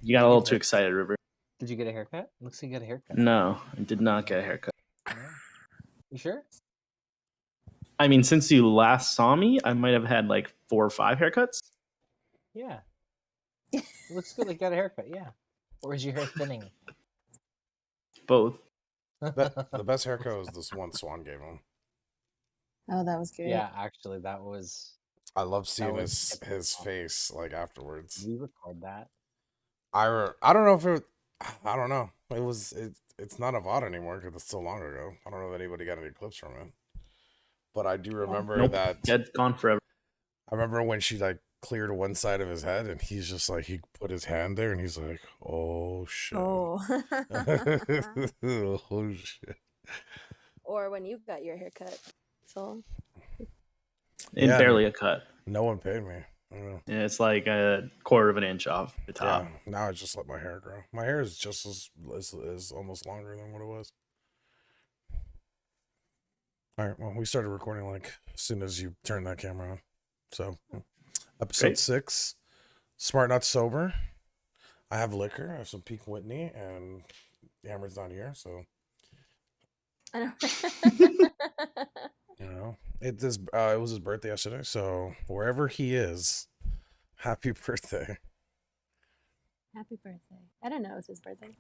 You got a little too excited, River. Did you get a haircut? Looks like you got a haircut. No, I did not get a haircut. No? You sure? I mean, since you last saw me, I might have had like 4 or 5 haircuts. Yeah. Looks good like you got a haircut, yeah. Or is your hair thinning? Both. The best haircut was this one Swan gave him. Oh, that was good. Yeah, actually, that was. I love seeing was his face like afterwards. We record that. I don't know if it. I don't know. It's not a VOD anymore because it's so long ago. I don't know if anybody got any clips from it. But I do remember Nope. that. Dead's gone forever. I remember when she like cleared one side of his head and he's just like, he put his hand there and he's like, oh shit. Oh. Oh shit. Or when you got your haircut. So. And Yeah. barely a cut. No one paid me. I don't know. Yeah, it's like a quarter of an inch off the top. Yeah, now I just let my hair grow. My hair is just is almost longer than what it was. All right, well, we started recording like as soon as you turned that camera on. So, episode Great. 6, Smart Not Sober. I have liquor. I have some Peak Whitney, and Hammer's not here, so I know. you know it was his birthday yesterday. So wherever he is, happy birthday. Happy birthday. I didn't know it was his birthday.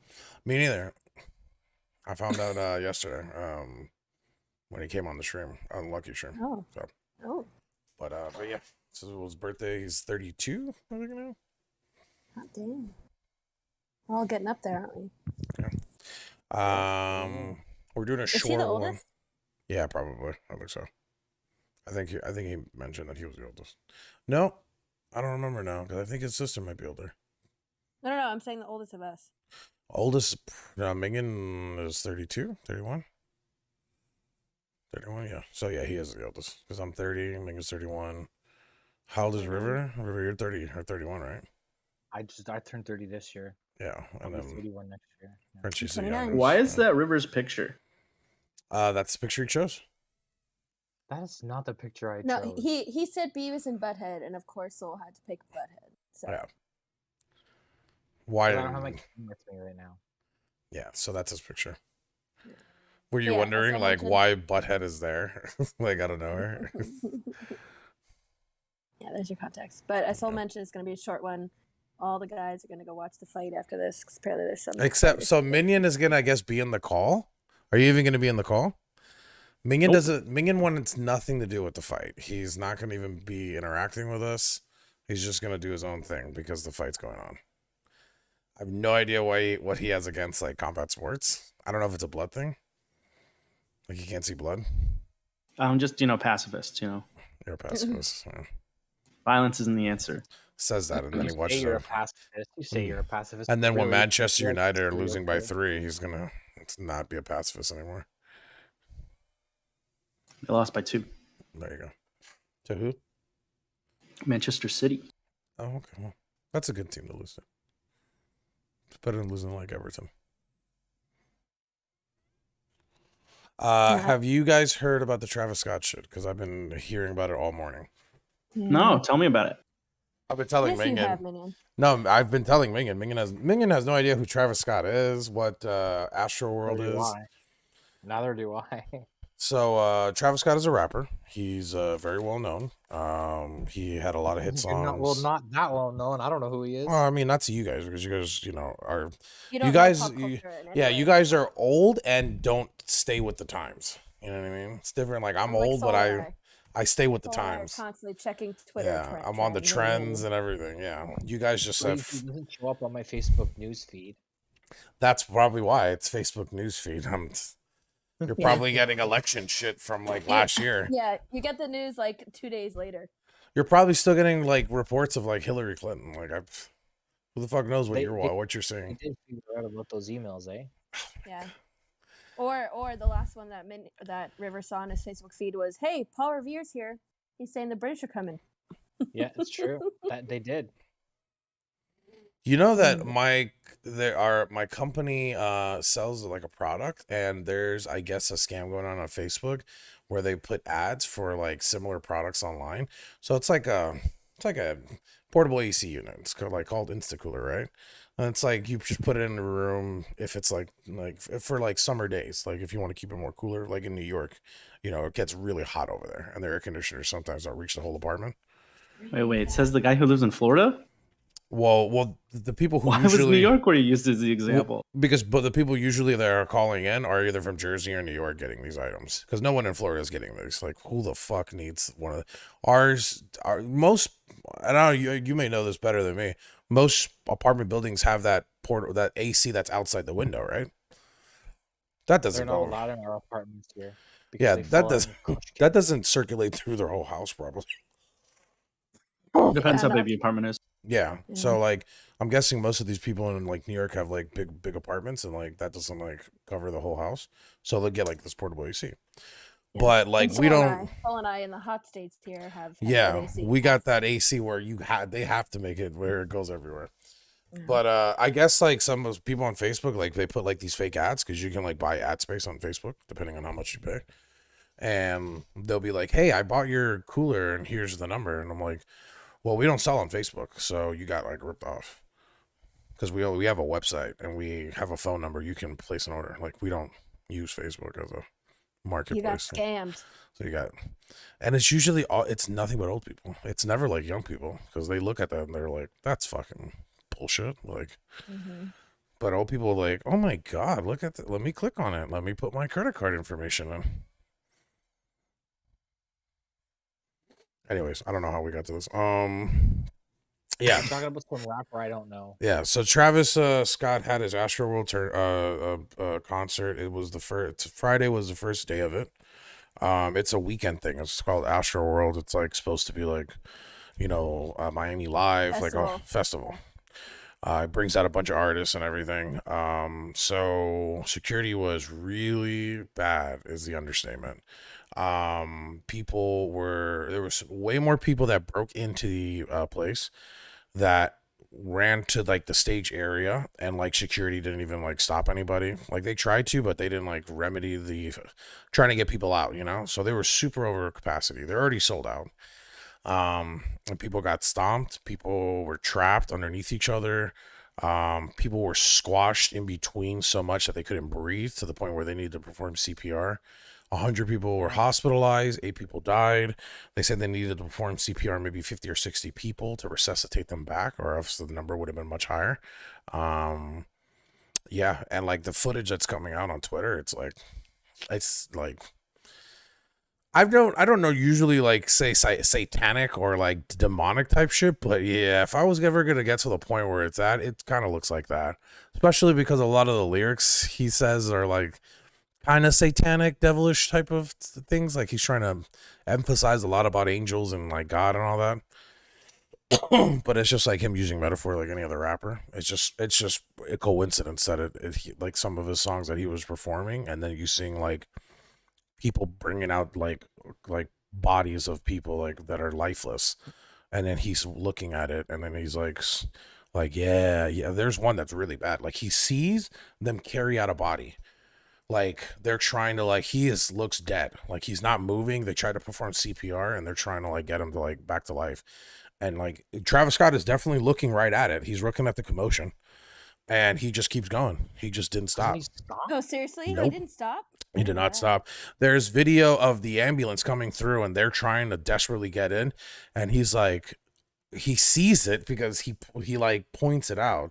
Me neither. I found out yesterday when he came on the stream, on Lucky Stream. Oh. So, Oh. but yeah, so it was his birthday. He's 32, I think now. Hot damn. We're all getting up there, aren't we? We're doing a Is short he the one. oldest? Yeah, probably. I think so. I think he mentioned that he was the oldest. No, I don't remember now because I think his sister might be older. No, I'm saying the oldest of us. Oldest, Megan is 32, 31. 31, yeah. So yeah, he is the oldest because I'm 30, Megan's 31. How old is River? River, you're 30 or 31, right? I turned 30 this year. Yeah, I'll and be then 31 next year. Yeah. Frenchie's the 29. youngest. Why is that River's picture? That's the picture he chose. That is not the picture I No, chose. he said Beavis and Butthead, and of course Soul had to pick Butthead. So Yeah. Why? I don't have my camera with me right now. Yeah, so that's his picture. Were you Yeah, wondering so like mentioned- why Butthead is there? Like out of nowhere? Yeah, there's your context. But as Soul Okay. mentioned, it's going to be a short one. All the guys are going to go watch the fight after this because apparently there's some. Except so Minion is gonna, I guess, be in the call. Are you even gonna be in the call? Minion Nope. doesn't. Minion wants nothing to do with the fight. He's not gonna even be interacting with us. He's just gonna do his own thing because the fight's going on. I have no idea what he has against like combat sports. I don't know if it's a blood thing. Like he can't see blood. I'm just, pacifist, You're a pacifist. Yeah. Violence isn't the answer. Says that, and then he You watches say you're a it. pacifist. You say you're a pacifist. And then when Really? Manchester Like, United are really losing by okay. 3, he's gonna not be a pacifist anymore. They lost by 2. There you go. To who? Manchester City. Oh, okay. Well, that's a good team to lose to. It's better than losing like Everton. Have you guys heard about the Travis Scott shit? Because I've been hearing about it all morning. No, tell me about it. I've been telling Yes, you have, Minion. Minion. No, I've been telling Minion. Minion has no idea who Travis Scott is, what Astro World Neither do is. I. Neither do I. So Travis Scott is a rapper. He's very well known. He had a lot of hit songs. Not that well known. I don't know who he is. Well, I mean, not to you guys because you guys, are You, don't you know guys, pop you culture in any yeah, way. you guys are old and don't stay with the times. You know what I mean? It's different. Like I'm Like old, Soul but and I stay with the Soul and I are times. constantly checking Twitter. Yeah, I'm on the trends and everything. Yeah, you guys just He have. doesn't show up on my Facebook news feed. That's probably why it's Facebook newsfeed. You're Yeah. probably getting election shit from like last year. Yeah, you get the news like 2 days later. You're probably still getting like reports of like Hillary Clinton. Like who the fuck knows what They- you're they- what you're I saying? did figure out about those emails, eh? Yeah. Or the last one that River saw on his Facebook feed was, "Hey, Paul Revere's here. He's saying the British are coming." Yeah, it's true. That they did. You know that my company sells like a product, and there's, I guess, a scam going on Facebook where they put ads for like similar products online. So it's like a portable AC unit. It's called Instacooler, right? And it's like you just put it in the room if it's like for like summer days, like if you want to keep it more cooler, like in New York, you know, it gets really hot over there, and the air conditioners sometimes don't reach the whole apartment. Wait. It says the guy who lives in Florida. Well, the people who Why was usually New York where you used as the example? but the people usually that are calling in are either from Jersey or New York getting these items, because no one in Florida is getting these. Like, who the fuck needs one of ours? Are most, I don't know, you may know this better than me. Most apartment buildings have that AC that's outside the window, right? That They're doesn't not go. allowed in our apartments here. because Yeah, they that fall does in the kush that doesn't circulate through their whole house, probably. Depends Yeah, how big no. the apartment is. Yeah. Yeah. So like I'm guessing most of these people in like New York have like big apartments, and like that doesn't like cover the whole house. So they'll get like this portable AC. Yeah. But like And we Paul don't and Paul and I in the hot states here have yeah, good AC. we got that AC where they have to make it where it goes everywhere. Yeah. But I guess like some of those people on Facebook, like they put like these fake ads, because you can like buy ad space on Facebook depending on how much you pay. And they'll be like, "Hey, I bought your cooler and here's the number." And I'm like, "Well, we don't sell on Facebook, so you got like ripped off." Because we have a website and we have a phone number. You can place an order. Like, we don't use Facebook as a You got marketplace. scammed. So you got, and it's usually it's nothing but old people. It's never like young people, because they look at that and they're like, "That's fucking bullshit." Like, Hmm. but old people are like, "Oh my God, look at that. Let me click on it. Let me put my credit card information in." Anyways, I don't know how we got to this. Yeah. I'm talking about some rapper I don't know. Yeah, so Travis Scott had his Astroworld concert. It was Friday was the first day of it. It's a weekend thing. It's called Astroworld. It's like supposed to be like, Miami Live, like a festival. It brings out a bunch of artists and everything. So security was really bad, is the understatement. There was way more people that broke into the place, that ran to like the stage area, and like security didn't even like stop anybody. Like, they tried to, but they didn't like remedy the trying to get people out, so they were super over capacity. They're already sold out. And people got stomped, people were trapped underneath each other, people were squashed in between so much that they couldn't breathe, to the point where they needed to perform CPR. 100 people were hospitalized, 8 people died. They said they needed to perform CPR on maybe 50 or 60 people to resuscitate them back, or else the number would have been much higher. Yeah, and like the footage that's coming out on Twitter, it's like I don't know, usually like say satanic or like demonic type shit, but yeah, if I was ever gonna get to the point where it's at, it kind of looks like that. Especially because a lot of the lyrics he says are like kind of satanic, devilish type of things. Like, he's trying to emphasize a lot about angels and like God and all that. But it's just like him using metaphor like any other rapper. It's just a coincidence that like some of his songs that he was performing, and then you seeing like people bringing out like bodies of people like that are lifeless, and then he's looking at it, and then he's like yeah. There's one that's really bad. Like, he sees them carry out a body. Like, they're trying to looks dead. Like, he's not moving. They try to perform CPR, and they're trying to like get him to like back to life. And like, Travis Scott is definitely looking right at it. He's looking at the commotion, and he just keeps going. He just didn't stop. Didn't he stop? Oh, seriously? Nope. He didn't stop? He did Oh, not wow. stop. There's video of the ambulance coming through, and they're trying to desperately get in, and he's like, he sees it because he like points it out,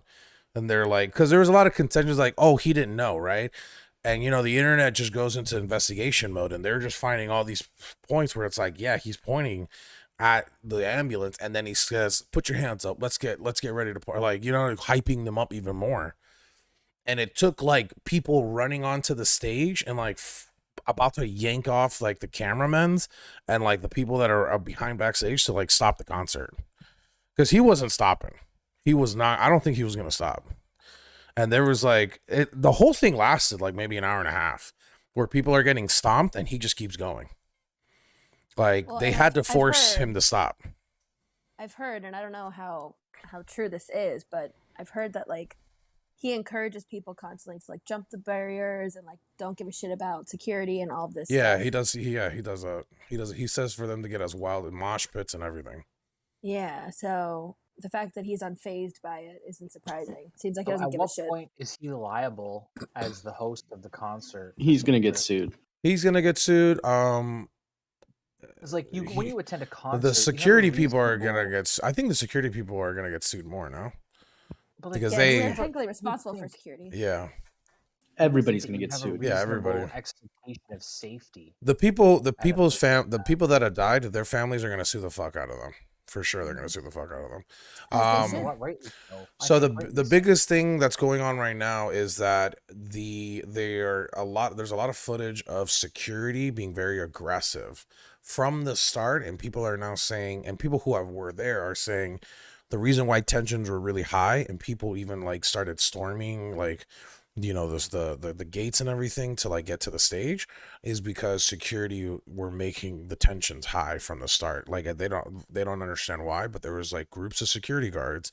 and they're like, because there was a lot of contentions like, oh, he didn't know, right? And the internet just goes into investigation mode, and they're just finding all these points where it's like, yeah, he's pointing at the ambulance, and then he says, "Put your hands up. Let's get ready to party." Like, hyping them up even more. And it took like people running onto the stage and like about to yank off like the cameramans and like the people that are behind backstage to like stop the concert, because he wasn't stopping. He was not. I don't think he was gonna stop. And there was like the whole thing lasted like maybe an hour and a half, where people are getting stomped and he just keeps going. Like, Well, they and had to I've force heard- him to stop. I've heard, and I don't know how true this is, but I've heard that like he encourages people constantly to like jump the barriers and like don't give a shit about security and all of this. Yeah, stuff. he does. He does. He says for them to get as wild in mosh pits and everything. Yeah, so the fact that he's unfazed by it isn't surprising. Seems like he So doesn't at give a what shit. point is he liable as the host of the concert? He's gonna get sued. He's gonna get sued. It's like when you attend a concert, The you have a security people are gonna reasonable- get. I think the security people are gonna get sued more now. but, because Yeah, they- we're technically responsible for security. Yeah, Everybody's gonna you get have a sued. Yeah, reasonable everybody. expectation of safety. the people a people that have died, their families are gonna sue the fuck out of them. For sure, they're gonna sue the fuck out of them. As they You know should. what, rightly so. I So think the rightly so. biggest thing that's going on right now is that there's a lot of footage of security being very aggressive from the start, and people are now saying, and people who were there are saying, the reason why tensions were really high and people even like started storming like, you know, this the gates and everything to like get to the stage is because security were making the tensions high from the start. Like they don't understand why, but there was like groups of security guards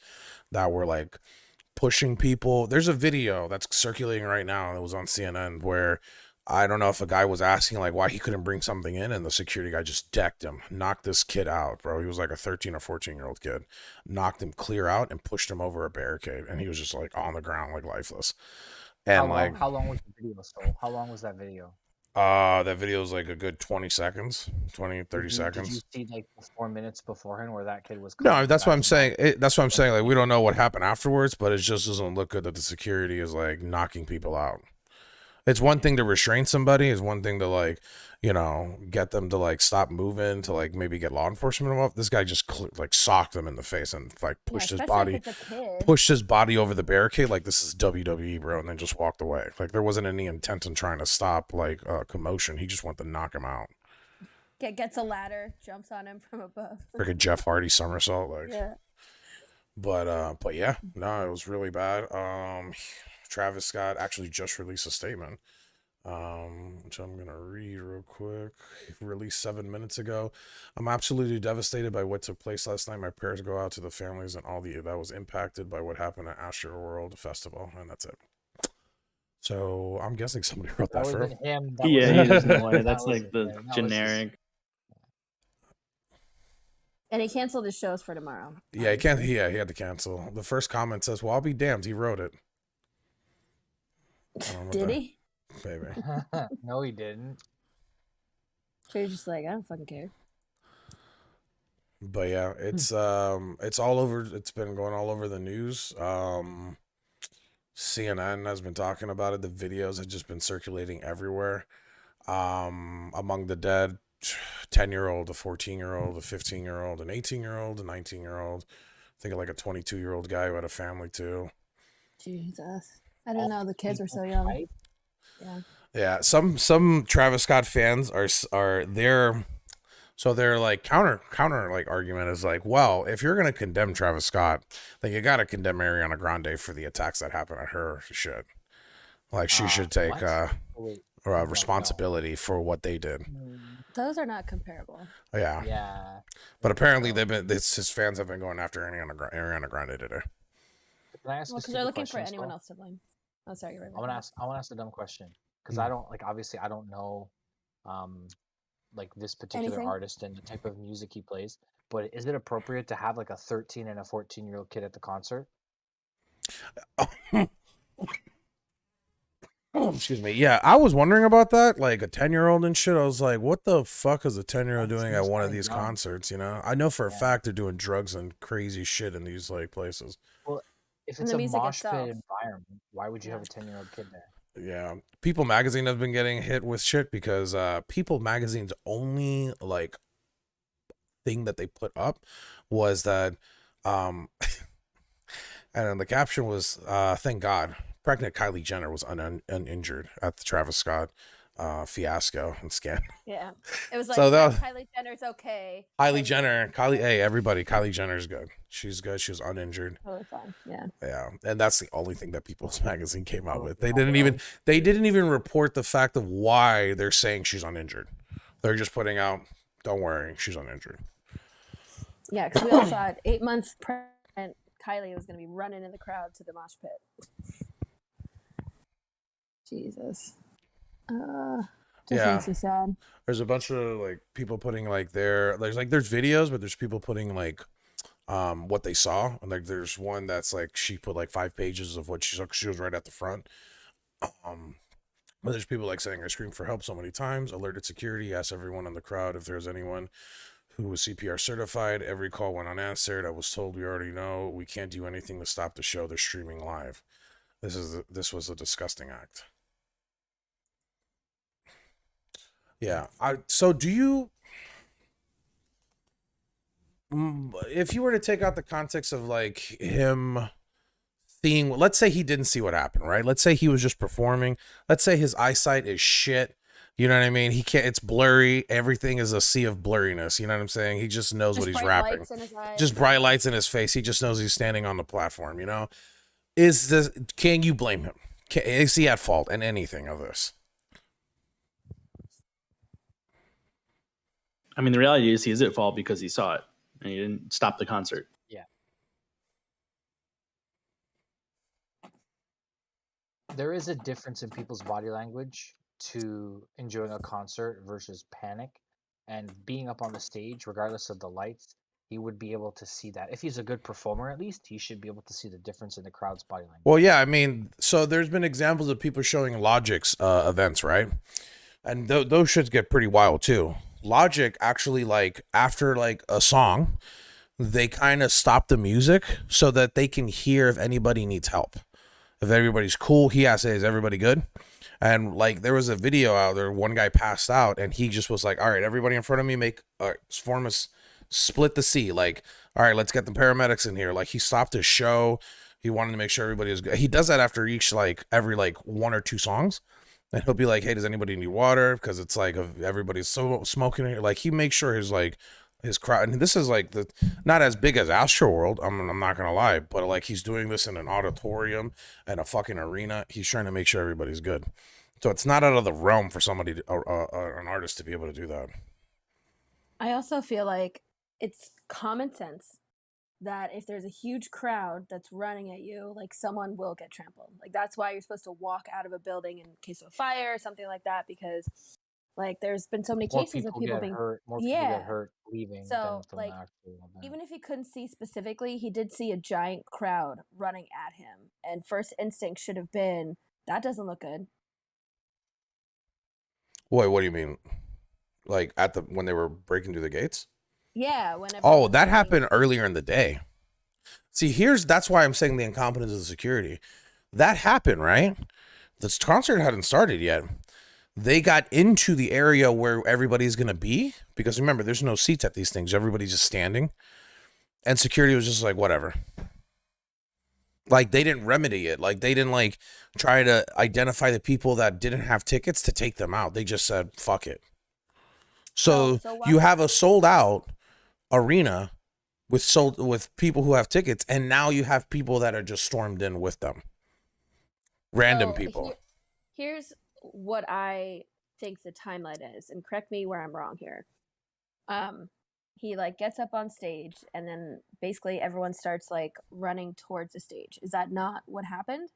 that were like pushing people. There's a video that's circulating right now, and it was on CNN, where I don't know if a guy was asking like why he couldn't bring something in, and the security guy just decked him, knocked this kid out, bro. He was like a 13 or 14-year-old kid, knocked him clear out and pushed him over a barricade, and he was just like on the ground like lifeless. And how long was the video? So how long was that video? that video is like a good 20 seconds, 20, 30 Did you seconds. see like the 4 minutes beforehand where that kid was? No, coming that's back what I'm to saying. life? That's what I'm saying. Like, we don't know what happened afterwards, but it just doesn't look good that the security is like knocking people out. It's one thing to restrain somebody. It's one thing to like, you know, get them to like stop moving, to like maybe get law enforcement involved. This guy just like socked him in the face and like pushed his especially body, if it's a kid. pushed his body over the barricade like this is WWE, bro, and then just walked away. Like there wasn't any intent in trying to stop like commotion. He just wanted to knock him out. Gets a ladder, jumps on him from above. Like a Jeff Hardy somersault, like. Yeah. But yeah, no, it was really bad. Travis Scott actually just released a statement, which I'm gonna read real quick. He released 7 minutes ago. I'm absolutely devastated by what took place last night. My prayers go out to the families and all that was impacted by what happened at Astroworld Festival, and that's it. So I'm guessing somebody wrote that for him. wasn't him. That Yeah, wasn't there's him. no way. That That's wasn't like the him. That was just- generic. And he canceled his shows for tomorrow. Yeah, he can't. Yeah, he had to cancel. The first comment says, "Well, I'll be damned. He wrote it." I don't know what Did that- he? Maybe. No, he didn't. So you're just like, I don't fucking care. But yeah, it's all over. It's been going all over the news. CNN has been talking about it. The videos have just been circulating everywhere. Among the dead, 10-year-old, a 14-year-old, a 15-year-old, an 18-year-old, a 19-year-old. I think like a 22-year-old guy who had a family too. Jesus. I don't know. The kids were so young. Right? Yeah. Yeah, some Travis Scott fans are there. So their like counter like argument is like, well, if you're gonna condemn Travis Scott, then you gotta condemn Ariana Grande for the attacks that happened at her shit. Like she should take what? Oh, wait. No. responsibility for what they did. Those are not comparable. Yeah, Yeah. but apparently his fans have been going after Ariana Grande today. Can I ask Well, a because they're stupid looking for question, anyone Skull? else to blame. Oh, sorry. You're right. I want to ask a dumb question because I don't like. Obviously, I don't know, like this particular Anything? artist and the type of music he plays. But is it appropriate to have like a 13 and a 14-year-old kid at the concert? Excuse me. Yeah, I was wondering about that. Like a 10-year-old and shit. I was like, what the fuck is a 10-year-old That doing at seems one of kinda these young. concerts? You know, I know for a Yeah. fact they're doing drugs and crazy shit in these like places. If And it's the a music mosh pit itself. environment, why would you have Yeah. a 10-year-old kid there? Yeah, People Magazine has been getting hit with shit because People Magazine's only like thing that they put up was that, and then the caption was, "Thank God, pregnant Kylie Jenner was uninjured at the Travis Scott fiasco and scandal." Yeah. It was like, So that- Kylie Jenner's okay. Kylie Jenner, hey everybody, Kylie Jenner's good. She's good. She was uninjured. Totally fine. Yeah. Yeah, and that's the only thing that People's Magazine came out Oh, with. They oh, didn't really? even report the fact of why they're saying she's uninjured. They're just putting out, "Don't worry, she's uninjured." Yeah, because we all saw it. 8 months pregnant, Kylie was going to be running in the crowd to the mosh pit. Jesus. Just Yeah. makes me sad. There's a bunch of like people putting like there's videos, but there's people putting like what they saw. And like there's one that's like she put like 5 pages of what she saw 'cause she was right at the front. But there's people like saying I screamed for help so many times, alerted security, asked everyone in the crowd if there's anyone who was CPR certified. Every call went unanswered. I was told we already know. We can't do anything to stop the show. They're streaming live. This was a disgusting act. Yeah. So do you, if you were to take out the context of like him seeing, let's say he didn't see what happened, right? Let's say he was just performing. Let's say his eyesight is shit. You know what I mean? He can't, it's blurry. Everything is a sea of blurriness. You know what I'm saying? He just knows what he's bright rapping. lights in his eyes. Just bright lights in his face. He just knows he's standing on the platform, you know? Can you blame him? Is he at fault in anything of this? I mean, the reality is he is at fault because he saw it and he didn't stop the concert. Yeah. There is a difference in people's body language to enjoying a concert versus panic. And being up on the stage, regardless of the lights, he would be able to see that. If he's a good performer, at least, he should be able to see the difference in the crowd's body language. Well, yeah, I mean, so there's been examples of people showing Logic's events, right? And those shits get pretty wild too. Logic actually, like, after like a song, they kind of stop the music so that they can hear if anybody needs help. If everybody's cool, he has to say, is everybody good? And like there was a video out there, one guy passed out and he just was like, all right, everybody in front of me form a split the C. Like, all right, let's get the paramedics in here. Like he stopped his show. He wanted to make sure everybody was good. He does that after each, like every like 1 or 2 songs. And he'll be like, hey, does anybody need water? Because it's like everybody's so smoking here. Like he makes sure his crowd, and this is like not as big as Astroworld. I'm not gonna lie, but like he's doing this in an auditorium and a fucking arena. He's trying to make sure everybody's good. So it's not out of the realm for somebody, an artist, to be able to do that. I also feel like it's common sense that if there's a huge crowd that's running at you, like someone will get trampled. Like that's why you're supposed to walk out of a building in case of a fire or something like that, because like there's been so many More cases of people people get being hurt. More people yeah. get hurt leaving So than from like the actual event. even if he couldn't see specifically, he did see a giant crowd running at him, and first instinct should have been that doesn't look good. Wait, what do you mean? Like when they were breaking through the gates? Yeah, whenever. Oh, that happened earlier in the day. See, that's why I'm saying the incompetence of the security. That happened, right? This concert hadn't started yet. They got into the area where everybody's going to be, because remember, there's no seats at these things. Everybody's just standing. And security was just like, whatever. Like, they didn't remedy it. Like, they didn't, like, try to identify the people that didn't have tickets to take them out. They just said, fuck it. So you have a sold-out arena with people who have tickets, and now you have people that are just stormed in with them. Random people. Here's what I think the timeline is, and correct me where I'm wrong here. He like gets up on stage, and then basically everyone starts like running towards the stage. Is that not what happened?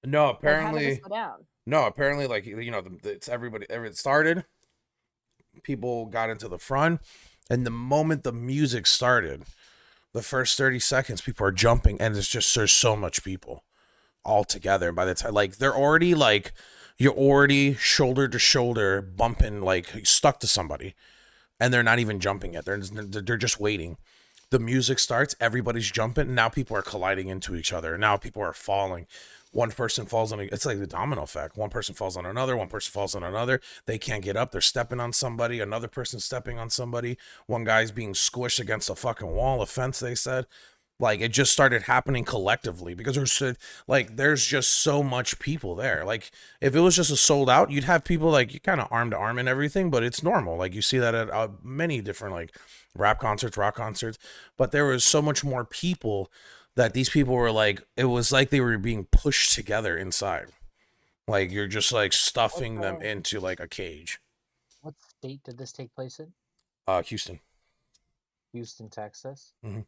No, Like, how did apparently. this go down? No, apparently, like, you know, it's everybody. It started. People got into the front, and the moment the music started, the first 30 seconds, people are jumping, and there's so much people all together. And by the time, like, they're already like, you're already shoulder to shoulder bumping, like stuck to somebody, and they're not even jumping yet. They're just waiting. The music starts, everybody's jumping, and now people are colliding into each other. Now people are falling. One person falls on it's like the domino effect. One person falls on another, one person falls on another. They can't get up. They're stepping on somebody. Another person's stepping on somebody. One guy's being squished against a fucking wall, a fence, they said. Like, it just started happening collectively because there's just so much people there. Like, if it was just a sold out, you'd have people like you kind of arm to arm and everything, but it's normal. Like, you see that at many different like rap concerts, rock concerts, but there was so much more people that these people were like, it was like they were being pushed together inside. Like, you're just like stuffing them into like a cage. What state did this take place in? Houston, Texas. Mm-hmm.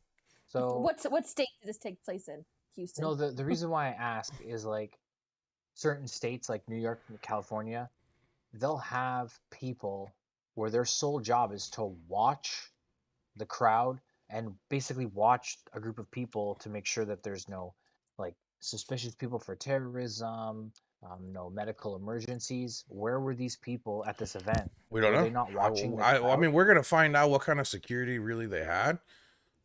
So what state did this take place in? Houston. No, the reason why I ask is like certain states like New York and California, they'll have people where their sole job is to watch the crowd and basically watch a group of people to make sure that there's no like suspicious people for terrorism, no medical emergencies. Where were these people at this event? We don't Were know. they not watching the I crowd? mean, we're gonna find out what kind of security really they had,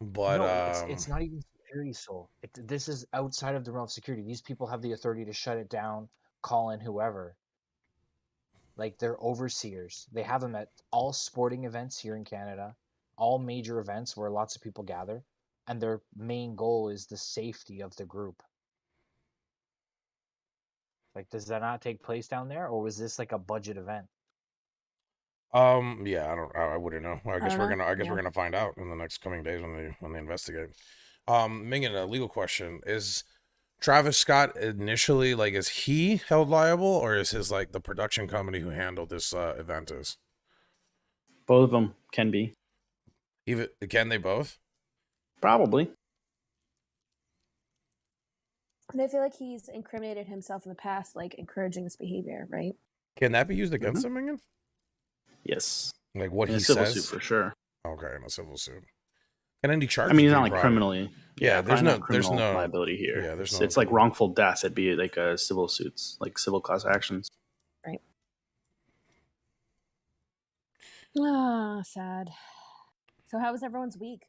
but No, it's not even security, Soul. This is outside of the realm of security. These people have the authority to shut it down, call in whoever. Like they're overseers. They have them at all sporting events here in Canada, all major events where lots of people gather, and their main goal is the safety of the group. Like, does that not take place down there, or was this like a budget event? yeah, I wouldn't know. I guess don't we're know. gonna Yeah. we're gonna find out in the next coming days when they investigate. Mingen, a legal question: is Travis Scott initially like, is he held liable, or is his like the production company who handled this event is? Both of them can be. Even can they both? Probably. And I feel like he's incriminated himself in the past, like encouraging this behavior, right? Can that be used against him, Mingen? Yes. Like what In he a civil says? suit for sure. Okay, in a civil suit. And any charges? I mean, he's be not like brought? criminally. Yeah, there's probably not no criminal liability here. Yeah, there's It's like wrongful death. It'd be like a civil suits, like civil class actions. Right. Ah, sad. So how was everyone's week?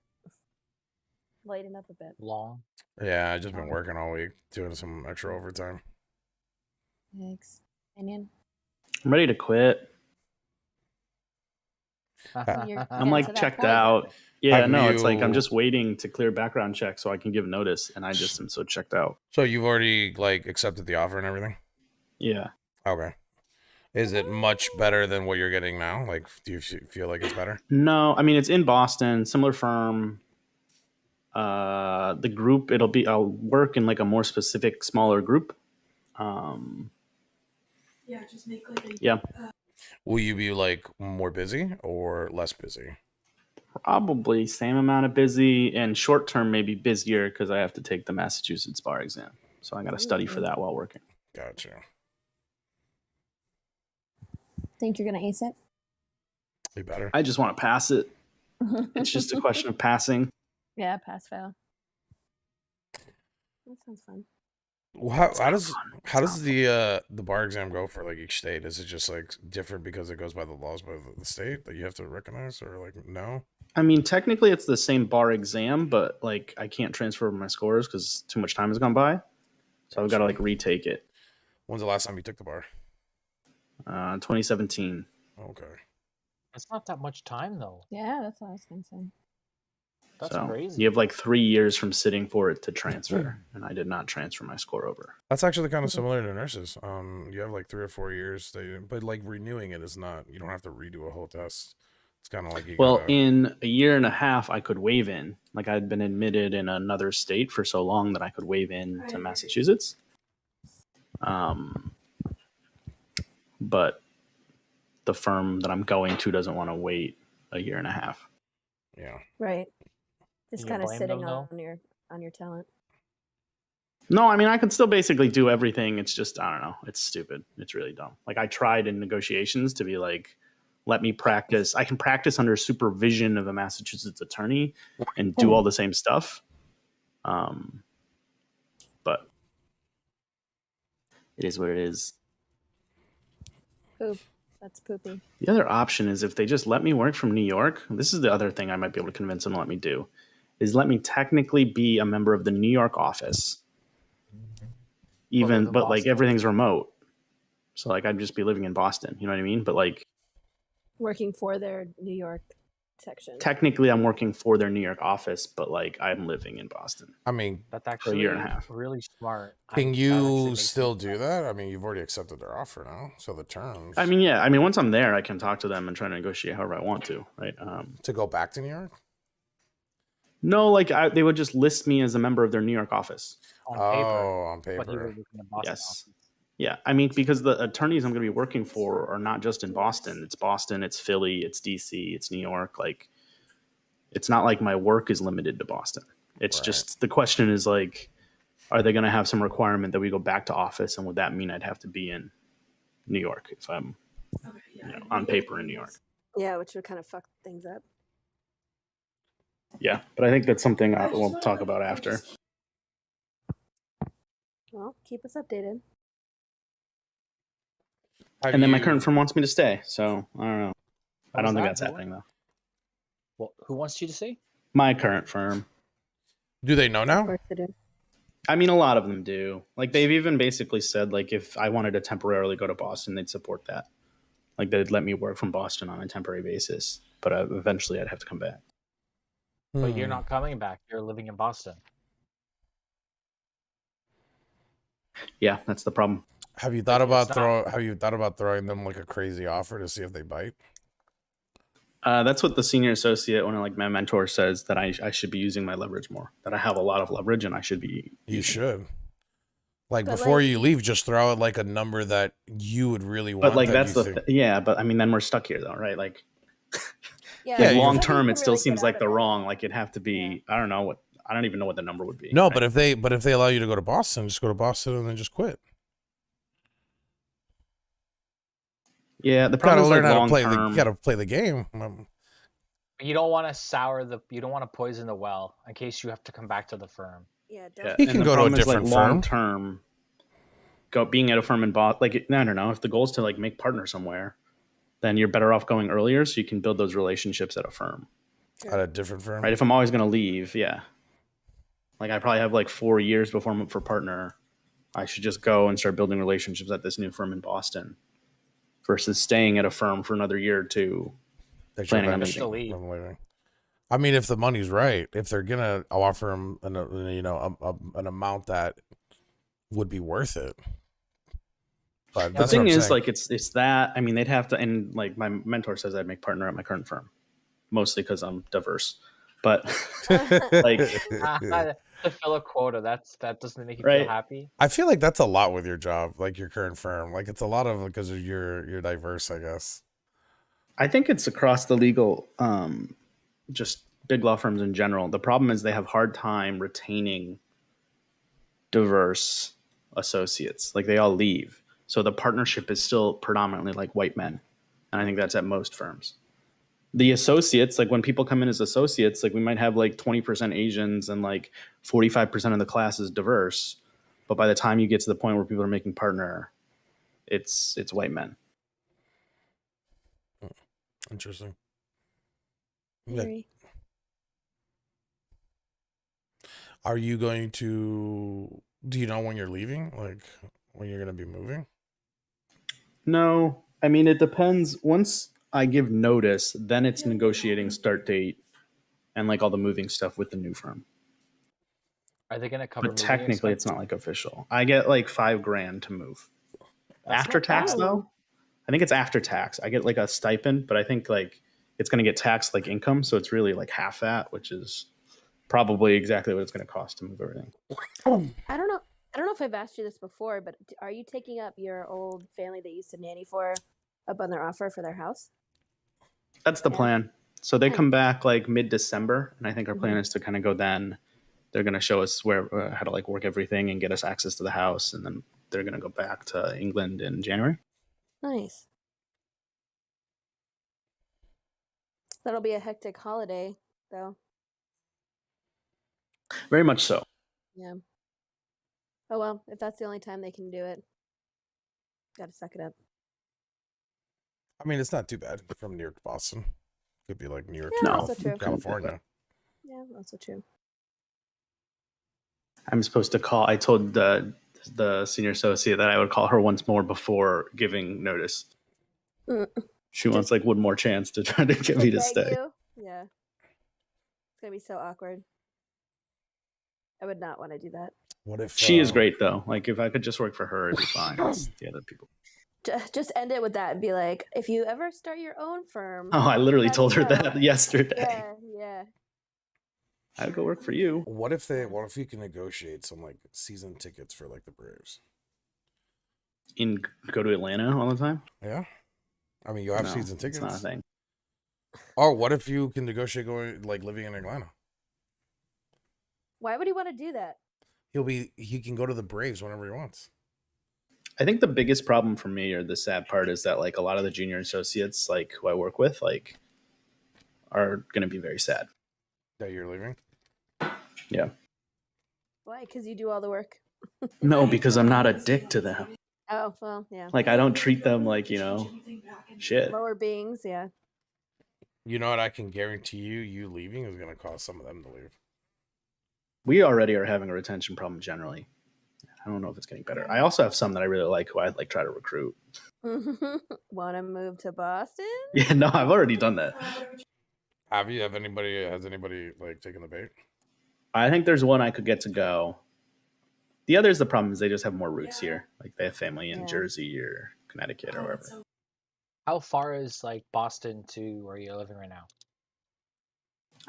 Lighten up a bit. Long. Yeah, I just been working all week, doing some extra overtime. Thanks. Onion? I'm ready to quit. You're I'm getting like to that checked point. out. Yeah, Have no, it's like I'm you- just waiting to clear background check so I can give notice, and I just am so checked out. So you've already like accepted the offer and everything? Yeah. Okay. Is it much better than what you're getting now? Like, do you feel like it's better? No, I mean it's in Boston, similar firm. The group I'll work in like a more specific, smaller group. Yeah, just make like a Yeah. Will you be like more busy or less busy? Probably same amount of busy, and short term maybe busier because I have to take the Massachusetts bar exam. So I got to study for that while working. Gotcha. Think you're gonna ace it? Be better. I just want to pass it. It's just a question of passing. Yeah, pass fail. That sounds fun. Well, how does the bar exam go for like each state? Is it just like different because it goes by the laws by the state that you have to recognize, or like no? I mean, technically it's the same bar exam, but like I can't transfer my scores because too much time has gone by. So I've got to like retake it. When's the last time you took the bar? 2017. Okay. It's not that much time though. Yeah, that's what I was gonna say. That's So crazy. you have like 3 years from sitting for it to transfer, and I did not transfer my score over. That's actually kind of similar to nurses. You have like 3 or 4 years, but like renewing it is not. You don't have to redo a whole test. It's kind of like you Well, gotta- in a year and a half, I could waive in. Like I'd been admitted in another state for so long that I could waive in to Massachusetts. But the firm that I'm going to doesn't want to wait a year and a half. yeah. Right. Just You kind of blame sitting them, though? on your talent. No, I mean I could still basically do everything. It's just I don't know. It's stupid. It's really dumb. Like I tried in negotiations to be like, let me practice. I can practice under supervision of a Massachusetts attorney and do all the same stuff. But it is what it is. Poop. That's poopy. The other option is if they just let me work from New York. This is the other thing I might be able to convince them to let me do, is let me technically be a member of the New York office. Even, in but like Boston. everything's remote. So like I'd just be living in Boston. You know what I mean? But like Working for their New York section. technically I'm working for their New York office, but like I'm living in Boston. I mean, That's for a actually year and a half. really smart. can That actually you makes still sense. do that? I mean, you've already accepted their offer now, so the terms. I mean, yeah. I mean, once I'm there, I can talk to them and try to negotiate however I want to, right? to go back to New York. No, like they would just list me as a member of their New York office. on Oh, paper? on But you were paper. working in Boston Yes. office. Yeah, I mean, because the attorneys I'm going to be working for are not just in Boston. It's Boston, it's Philly, it's DC, it's New York. Like, it's not like my work is limited to Boston. It's Right. just the question is like, are they going to have some requirement that we go back to office, and would that mean I'd have to be in New York if I'm Okay, yeah, on paper in New York? Yeah, which would kind of fuck things up. Yeah, but I think that's something I just we'll wanna, talk like, about I after. just- Well, keep us updated. And then my current firm wants me to stay, so I don't know. What I was don't think that? that's happening though. Well, who wants you to say? My current firm. Do they know Of now? course they do. I mean, a lot of them do. Like they've even basically said like if I wanted to temporarily go to Boston, they'd support that. Like they'd let me work from Boston on a temporary basis, but eventually I'd have to come back. But you're Hmm. not coming back. You're living in Boston. Yeah, that's the problem. Have you thought It's about not- throwing them like a crazy offer to see if they bite? That's what the senior associate, one of like my mentor, says that I should be using my leverage more. That I have a lot of leverage and I should be. You using it. should. Like But, before like- you leave, just throw out like a number that you would really want. But like that that's you the think- yeah. But I mean, then we're stuck here though, right? Like Yeah, there's you- long nothing you term, can it still really seems get like out the of it. wrong. Like it'd have to be. Yeah. I don't know what. I don't even know what the number would be. No, right? but if they allow you to go to Boston, just go to Boston and then just quit. yeah, the You gotta problem is learn like how to long play term. you gotta play the game. You don't want to you don't want to poison the well in case you have to come back to the firm. Yeah, don't. Yeah, He and can the go to a problem is, different long firm. term. Being at a firm in Boston, like I don't know if the goal is to like make partner somewhere, then you're better off going earlier so you can build those relationships at a firm, At a different firm. right? If I'm always going to leave, yeah, like I probably have like 4 years before I'm up for partner. I should just go and start building relationships at this new firm in Boston, versus staying at a firm for another year or two. That you're planning on eventually leaving. I'm leaving. I mean, if the money's right, if they're gonna offer him an amount that would be worth it. But The that's thing what I'm is, saying. like, it's that. I mean, they'd have to, and like my mentor says, I'd make partner at my current firm, mostly because I'm diverse. But like, To fill a quota, that doesn't make you Right. feel happy. I feel like that's a lot with your job, like your current firm. Like it's a lot of because of you're diverse, I guess. I think it's across the legal, just big law firms in general. The problem is they have hard time retaining diverse associates. Like they all leave, so the partnership is still predominantly like white men, and I think that's at most firms. The associates, like when people come in as associates, like we might have like 20% Asians and like 45% of the class is diverse, but by the time you get to the point where people are making partner, it's white men. Interesting. Yeah. Very. Are you going to? Do you know when you're leaving? Like when you're going to be moving? No, I mean it depends. Once I give notice, then it's negotiating start date and like all the moving stuff with the new firm. Are they going to cover? But moving technically, it's expenses? not like official. I get like $5,000 to move. That's After not tax, bad. though, I think it's after tax. I get like a stipend, but I think like it's going to get taxed like income, so it's really like half that, which is probably exactly what it's going to cost to move everything. I don't know. I don't know if I've asked you this before, but are you taking up your old family that you used to nanny for up on their offer for their house? That's the Yeah. plan. So they Nice. come back like mid-December, and I think our plan Mhm. is to kind of go then. They're going to show us where how to like work everything and get us access to the house, and then they're going to go back to England in January. Nice. That'll be a hectic holiday, though. Very much so. Yeah. Oh well, if that's the only time they can do it, gotta suck it up. I mean, it's not too bad from New York to Boston. Could be like New York Yeah, to also true. California. Yeah, also true. I'm supposed to call. I told the senior associate that I would call her once more before giving notice. Mm. She wants like one more chance to try to get me to Beg stay. you? Yeah. It's gonna be so awkward. I would not want to do that. What if She is great though. Like if I could just work for her, it'd be fine. It's the other people. Just end it with that and be like, if you ever start your own firm. Oh, I literally let told me her know. that yesterday. Yeah, yeah. I'd go work for you. What if you can negotiate some like season tickets for like the Braves? Go to Atlanta all the time. Yeah. I mean, you have No, season it's tickets. not a thing. Or what if you can negotiate going like living in Atlanta? Why would he want to do that? He can go to the Braves whenever he wants. I think the biggest problem for me, or the sad part, is that like a lot of the junior associates, like who I work with, like are going to be very sad. That you're leaving? Why? Because you do all the work. No, because I'm not a dick to them. Oh well, yeah. Like I don't treat them like, shit. Lower beings, yeah. You know what? I can guarantee you leaving is going to cause some of them to leave. We already are having a retention problem generally. I don't know if it's getting better. I also have some that I really like who I'd like try to recruit. Want to move to Boston? Yeah, no, I've already done that. Have you? Has anybody like taken the bait? I think there's one I could get to go. The other is the problem is they just have more roots here. Like they have family in Yeah. Jersey or Connecticut or wherever. How far is like Boston to where you're living right now?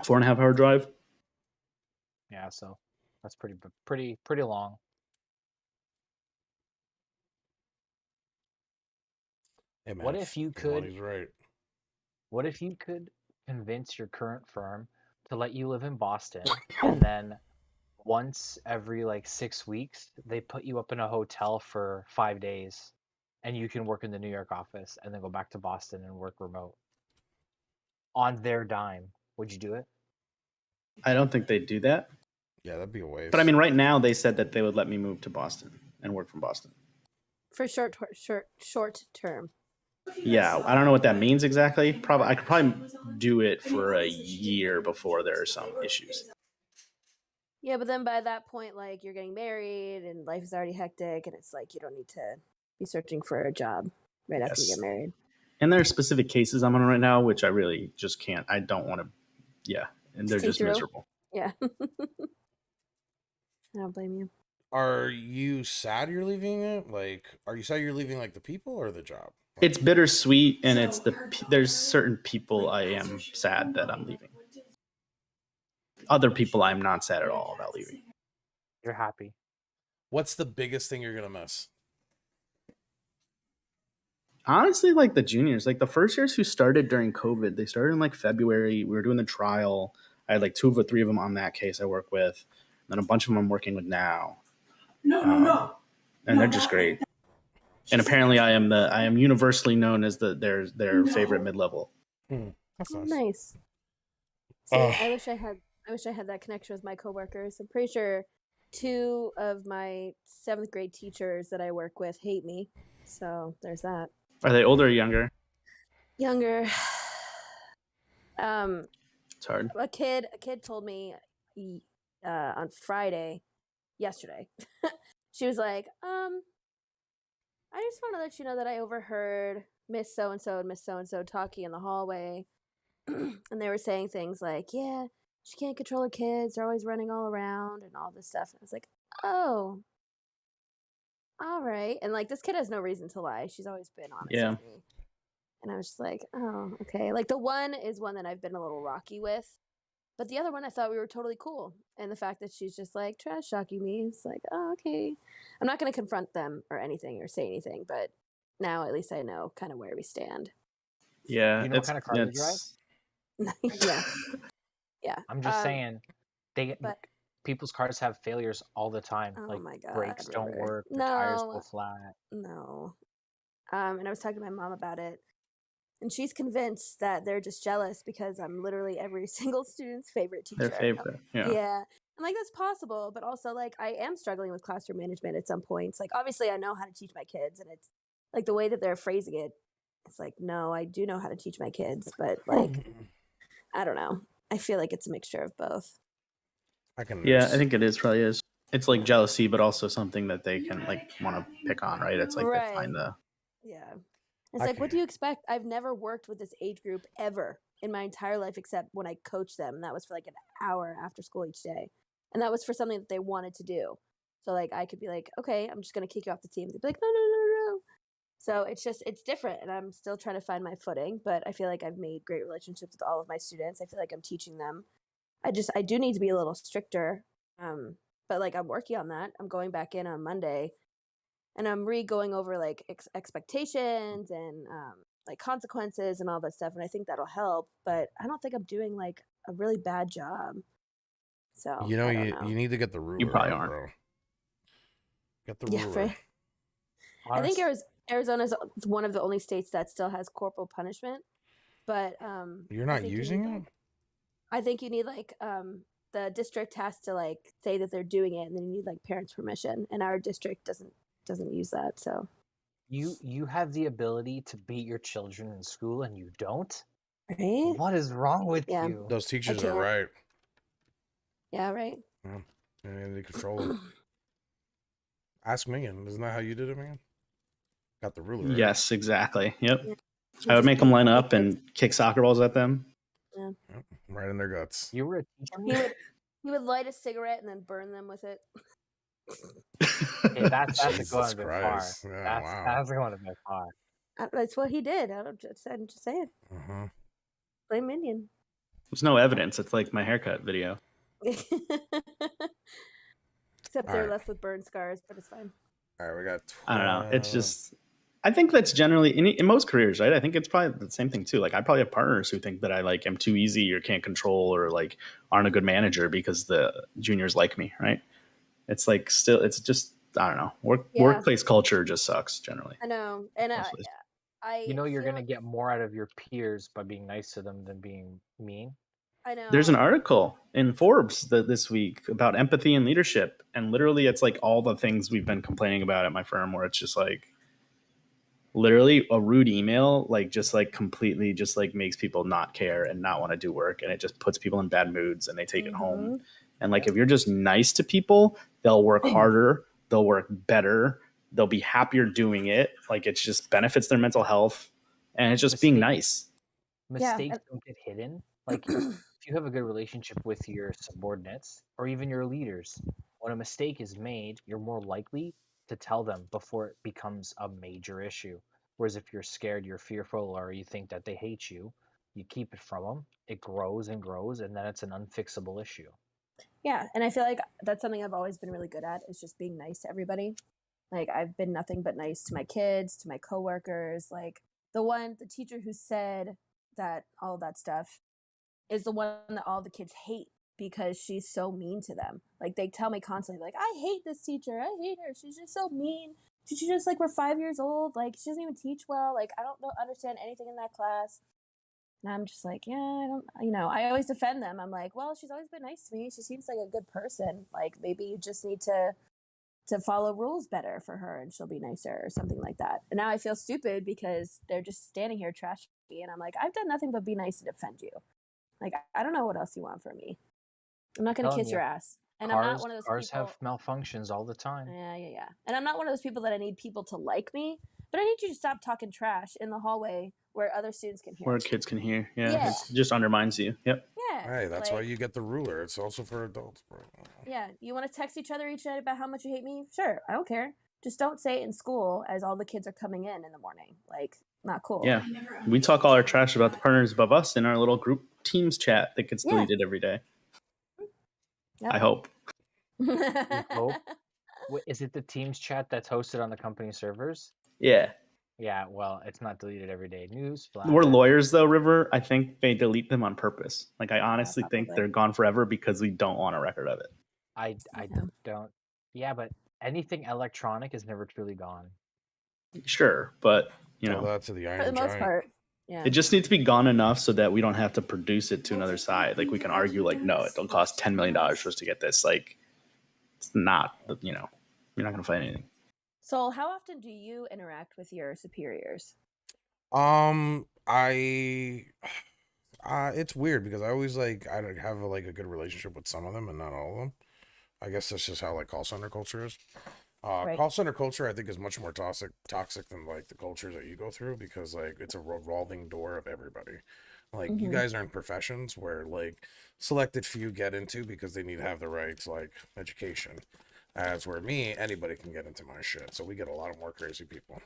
4.5 hour drive. Yeah, so that's pretty long. Hey, man, What if you Lonnie's could? right. What if you could convince your current firm to let you live in Boston, and then once every like 6 weeks, they put you up in a hotel for 5 days, and you can work in the New York office, and then go back to Boston and work remote on their dime? Would you do it? I don't think they'd do that. Yeah, that'd be a waste. But I mean, right now they said that they would let me move to Boston and work from Boston. For short term. Yeah, I don't know what that means exactly. I could probably do it for a year before there are some issues. Yeah, but then by that point, like you're getting married and life is already hectic, and it's like you don't need to be searching for a job right after you Yes. get married. And there are specific cases I'm on right now, which I really just can't. I don't want to. Yeah, and they're See just through? miserable. Yeah. I don't blame you. Are you sad you're leaving it? Like, are you sad you're leaving like the people or the job? It's bittersweet, and it's there's certain people I am sad that I'm leaving. Other people I'm not sad at all about leaving. You're happy. What's the biggest thing you're gonna miss? Honestly, like the juniors, like the first years who started during COVID, they started in like February. We were doing the trial. I had like 2 or 3 of them on that case I work with. And then a bunch of them I'm working with now. No. And they're just great. And apparently I am universally known as their favorite mid-level. That's Oh, nice. nice. See, Ugh. I wish I had that connection with my coworkers. I'm pretty sure 2 of my 7th grade teachers that I work with hate me. So there's that. Are they older or younger? Younger. It's hard. A kid told me on Friday, yesterday. She was like, I just want to let you know that I overheard Miss So and So and Miss So and So talking in the hallway, and they were saying things like, "Yeah, she can't control her kids; they're always running all around and all this stuff." And I was like, "Oh, all right." And like, this kid has no reason to lie; she's always been honest Yeah. with me. And I was just like, "Oh, okay." Like the one is one that I've been a little rocky with, but the other one I thought we were totally cool. And the fact that she's just like trash talking me, it's like, oh, okay. I'm not going to confront them or anything or say anything, but now at least I know kind of where we stand. Yeah. You know what kind of car they drive? Yeah. Yeah. I'm just saying, but- people's cars have failures all the time. Oh like my God, brakes don't Robert. work, the tires No. go flat. No. And I was talking to my mom about it, and she's convinced that they're just jealous because I'm literally every single student's favorite teacher. Their favorite. Yeah. Yeah. I'm like, that's possible, but also like I am struggling with classroom management at some points. Like obviously I know how to teach my kids, and it's like the way that they're phrasing it, it's like, no, I do know how to teach my kids, but like I don't know. I feel like it's a mixture of both. I can. Yeah, I think it is probably is. It's like jealousy, but also something that they can like want to pick on, right? It's like they find the Yeah. It's like, what do you expect? I've never worked with this age group ever in my entire life except when I coached them. And that was for like an hour after school each day. And that was for something that they wanted to do. So like I could be like, okay, I'm just gonna kick you off the team. They'd be like, no. So it's different, and I'm still trying to find my footing, but I feel like I've made great relationships with all of my students. I feel like I'm teaching them. I do need to be a little stricter. But like I'm working on that. I'm going back in on Monday, and I'm going over like expectations and like consequences and all that stuff, and I think that'll help. But I don't think I'm doing like a really bad job. So You know, I don't know. you need to get the ruler. You probably out, aren't. bro. Get the Yeah, ruler. I think Arizona is one of the only states that still has corporal punishment. But You're I not think you using need, it? like, I think you need like the district has to like say that they're doing it, and then you need like parents' permission. And our district doesn't use that. So You have the ability to beat your children in school and you don't? right? What is wrong with Yeah. you? Those teachers are can't. right. Yeah, right. Yeah. And they control them. Ask Megan. Isn't that how you did it, Megan? Got the ruler, right? Yes, exactly. Yep. Yeah. I would make them line up He and kick soccer balls at them. Yep. Right in their guts. You were a teacher? he would light a cigarette and then burn them with it. Okay, that's Jesus going a bit far. Christ. Yeah, wow. That's going a bit far. That's what he did. I'm just saying. Uh-huh. Blame Minion. There's no evidence. It's like my haircut video. Except they're Alright. left with burn scars, but it's fine. All right, we got 12. I don't know. It's just, I think that's generally in most careers, right? I think it's probably the same thing too. Like I probably have partners who think that I like am too easy or can't control or like aren't a good manager because the juniors like me, right? It's like still, it's just, I don't know. Yeah. Workplace culture just sucks generally. I know, and Mostly. I You know you're feel going to like- get more out of your peers by being nice to them than being mean. I know. There's an article in Forbes this week about empathy and leadership. And literally it's like all the things we've been complaining about at my firm where it's just like literally a rude email, like just like completely just like makes people not care and not want to do work. And it just puts people in bad moods and they take it home. Mhm. And like, if you're just nice to people, they'll work harder, they'll work better, they'll be happier doing it. Like it's just benefits their mental health and it's just being nice. Yeah, Mistakes don't get hidden. Like if you have a good relationship with your subordinates or even your leaders, when a mistake is made, you're more likely to tell them before it becomes a major issue. Whereas if you're scared, you're fearful, or you think that they hate you, you keep it from them. It grows and grows, and then it's an unfixable issue. Yeah, and I feel like that's something I've always been really good at is just being nice to everybody. Like I've been nothing but nice to my kids, to my coworkers. Like the teacher who said that all that stuff is the one that all the kids hate because she's so mean to them. Like they tell me constantly, like, I hate this teacher. I hate her. She's just so mean. She's just like, we're 5 years old. Like she doesn't even teach well. Like I don't understand anything in that class. And I'm just like, yeah, I don't, I always defend them. I'm like, well, she's always been nice to me. She seems like a good person. Like maybe you just need to follow rules better for her and she'll be nicer or something like that. And now I feel stupid because they're just standing here trashing me. And I'm like, I've done nothing but be nice to defend you. Like, I don't know what else you want from me. I'm not going to Telling kiss you, your ass. And I'm not one of those cars people. have malfunctions all the time. Yeah. And I'm not one of those people that I need people to like me, but I need you to stop talking trash in the hallway where other students can hear. Where kids can hear. Yeah. Yeah. It just undermines you. Yep. Yeah. Hey, that's why like, you get the ruler. It's also for adults, bro. Yeah. You want to text each other each night about how much you hate me? Sure. I don't care. Just don't say it in school as all the kids are coming in the morning. Like, not cool. Yeah. We talk all our trash about the partners above us in our little group Teams chat that gets Yeah. deleted every day. Yep. I hope. hope? Wait, is it the Teams chat that's hosted on the company servers? Yeah. Yeah, well, it's not deleted every day. Newsflash. We're lawyers though, River. I think they delete them on purpose. Like I honestly think probably. they're gone forever because we don't want a record of it. I Yeah. don't. Yeah, but anything electronic is never truly gone. Sure, but Tell that to the For the Iron most Giant. part. Yeah. it just needs to be gone enough so that we don't have to produce it to another side. Like we can argue, like, no, it'll cost $10 million for us to get this. Like, it's not, you're not going to find anything. So, how often do you interact with your superiors? It's weird because I always I have a good relationship with some of them and not all of them. I guess that's just how call center culture is. Right. Call center culture I think is much more toxic than the culture that you go through because it's a revolving door of everybody. You Mhm. guys are in professions where selected few get into because they need to have the right education. As where anybody can get into my shit. So we get a lot of more crazy people.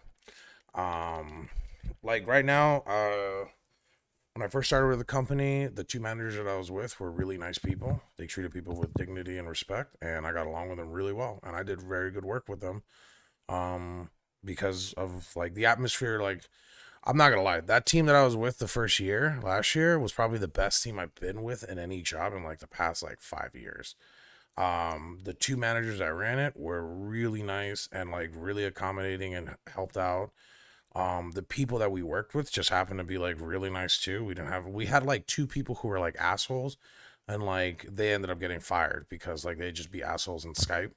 Right now, when I first started with the company, the two managers that I was with were really nice people. They treated people with dignity and respect, and I got along with them really well. And I did very good work with them because of the atmosphere. I'm not gonna lie, that team that I was with the first year, last year, was probably the best team I've been with in any job in the past 5 years. The two managers that ran it were really nice and really accommodating and helped out. The people that we worked with just happened to be like really nice too. We had like two people who were like assholes, and like they ended up getting fired because like they'd just be assholes in Skype.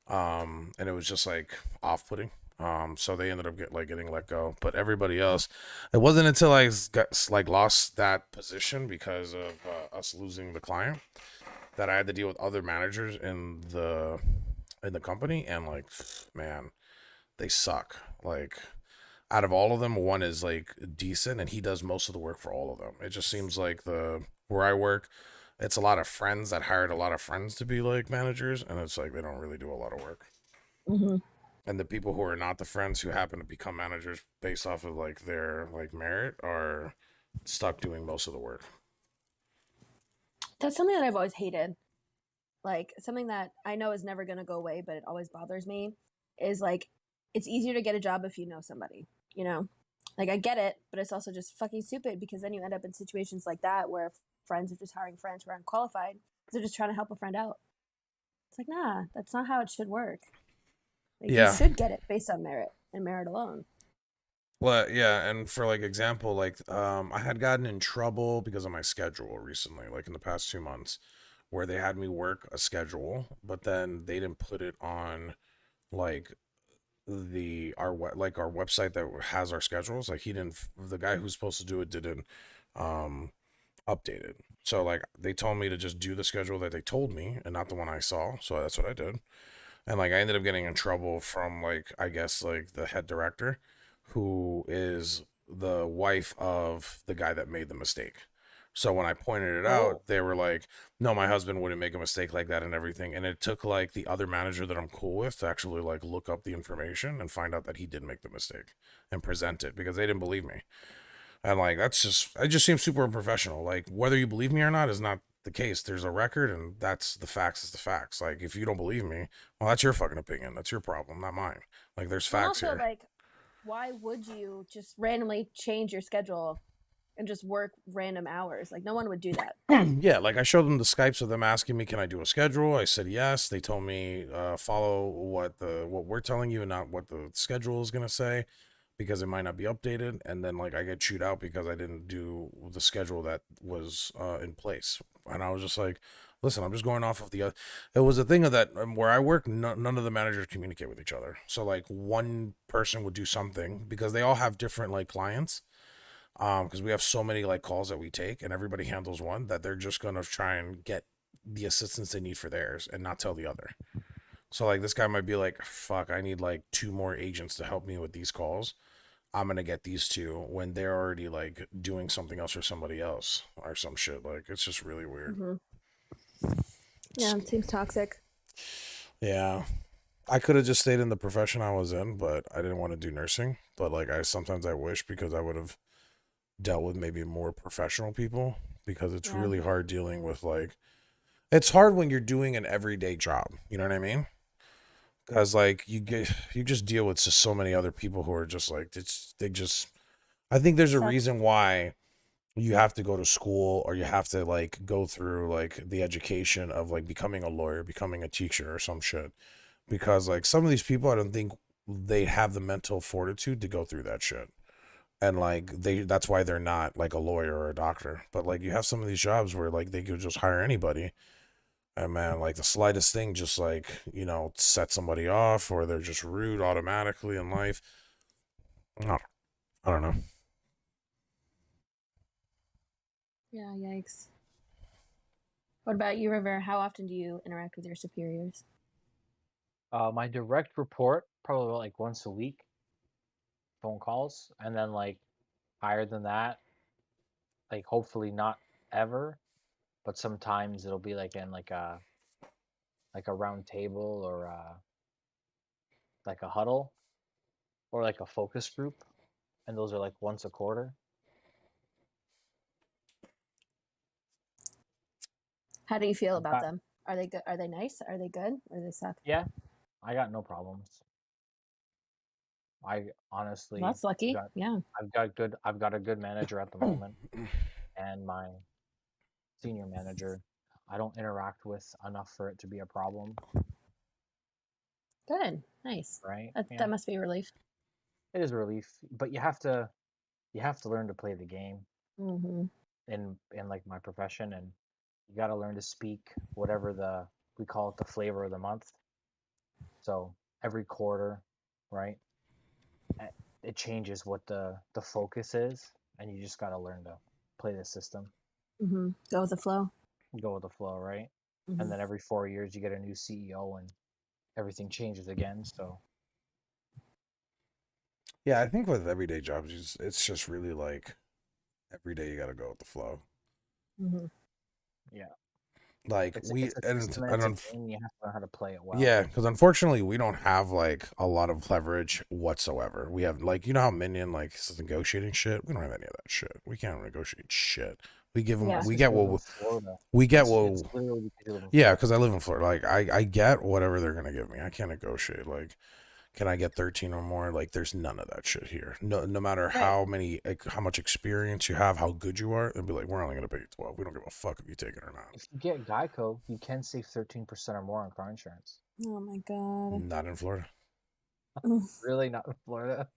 And it was just like off-putting. So they ended up getting let go. But everybody else, it wasn't until I lost that position because of us losing the client that I had to deal with other managers in the company, and like, man, they suck. Like, out of all of them, one is like decent, and he does most of the work for all of them. It just seems like where I work, it's a lot of friends that hired a lot of friends to be like managers, and it's like they don't really do a lot of work. Hmm. And the people who are not the friends who happen to become managers based off of like their like merit are stuck doing most of the work. That's something that I've always hated. Like something that I know is never going to go away, but it always bothers me is like it's easier to get a job if you know somebody, you know? Like I get it, but it's also just fucking stupid because then you end up in situations like that where friends are just hiring friends who are unqualified because they're just trying to help a friend out. It's like, nah, that's not how it should work. Like you Yeah. should get it based on merit and merit alone. Well, yeah, and for like example, like I had gotten in trouble because of my schedule recently, like in the past 2 months, where they had me work a schedule, but then they didn't put it on like our website that has our schedules. Like the guy who's supposed to do it didn't um update it. So like they told me to just do the schedule that they told me and not the one I saw. So that's what I did. And like I ended up getting in trouble from like I guess like the head director, who is the wife of the guy that made the mistake. So when I pointed it Oh, out, they were like, "No, my husband wouldn't make a mistake like that and everything." And it took like the other manager that I'm cool with to actually like look up the information and find out that he did make the mistake and present it because they didn't believe me. And like it just seems super unprofessional. Like whether you believe me or not is not the case. There's a record, and that's the facts is the facts. Like if you don't believe me, well, that's your fucking opinion. That's your problem, not mine. Like there's And facts also, here. like, why would you just randomly change your schedule and just work random hours? Like, no one would do that. Yeah, like I showed them the Skypes of them asking me, "Can I do a schedule?" I said yes. They told me follow what we're telling you and not what the schedule is gonna say, because it might not be updated. And then like I get chewed out because I didn't do the schedule that was in place. And I was just like, listen, I'm just going off of it was a thing of that where I work, none of the managers communicate with each other. So like one person would do something because they all have different like clients, because we have so many like calls that we take and everybody handles one, that they're just gonna try and get the assistance they need for theirs and not tell the other. So like this guy might be like, fuck, I need like two more agents to help me with these calls. I'm gonna get these two when they're already like doing something else for somebody else or some shit. Like it's just really weird. Hmm. Yeah, it seems toxic. Yeah. I could have just stayed in the profession I was in, but I didn't want to do nursing. But like sometimes I wish, because I would have dealt with maybe more professional people, because it's Yeah. really hard dealing with like it's hard when you're doing an everyday job. You know what I mean? Because like you just deal with just so many other people who are just like they just I think there's a Suck. reason why you have to go to school, or you have to like go through like the education of like becoming a lawyer, becoming a teacher or some shit. Because like some of these people, I don't think they have the mental fortitude to go through that shit. And like that's why they're not like a lawyer or a doctor. But like you have some of these jobs where like they could just hire anybody, and man, like the slightest thing just like, set somebody off, or they're just rude automatically in life. I I don't know. Yeah, yikes. What about you, River? How often do you interact with your superiors? my direct report probably like once a week, phone calls, and then like higher than that, like hopefully not ever, but sometimes it'll be like in like a round table or like a huddle or like a focus group, and those are like once a quarter. How do you feel I've about got them? Are they good? Are they nice? Are they good? Or do they suck? Yeah, I got no problems. I Well, honestly that's lucky. got Yeah. I've got a good manager at the moment, and my senior manager I don't interact with enough for it to be a problem, Good. Nice. right? That Yeah. must be a relief. It is a relief, but you have to learn to play the game Mm-hmm. in like my profession, and you got to learn to speak whatever we call it the flavor of the month. So every quarter, right? It changes what the focus is, and you just got to learn to play the system, Mm-hmm. Go with the flow. go with the flow, right? Mm-hmm. And then every 4 years you get a new CEO and everything changes again. So Yeah, I think with everyday jobs, it's just really like every day you got to go with the flow. Mm-hmm. yeah, Like it's we it's a system, and it's a game. You have to learn how to play it well. yeah, because unfortunately we don't have like a lot of leverage whatsoever. We have like how Minion like is negotiating shit. We don't have any of that shit. We can't negotiate shit. We give them. Yeah. We Because get you live what in Florida. we get. It's What literally because you live in yeah, Florida. because I live in Florida. Like I get whatever they're gonna give me. I can't negotiate. Like, can I get 13 or more? Like, there's none of that shit here. No matter Right. how much experience you have, how good you are, they'll be like, we're only gonna pay you 12. We don't give a fuck if you take it or not. If you get Geico, you can save 13% or more on car insurance. Oh my god. Not in Florida. Really, not in Florida.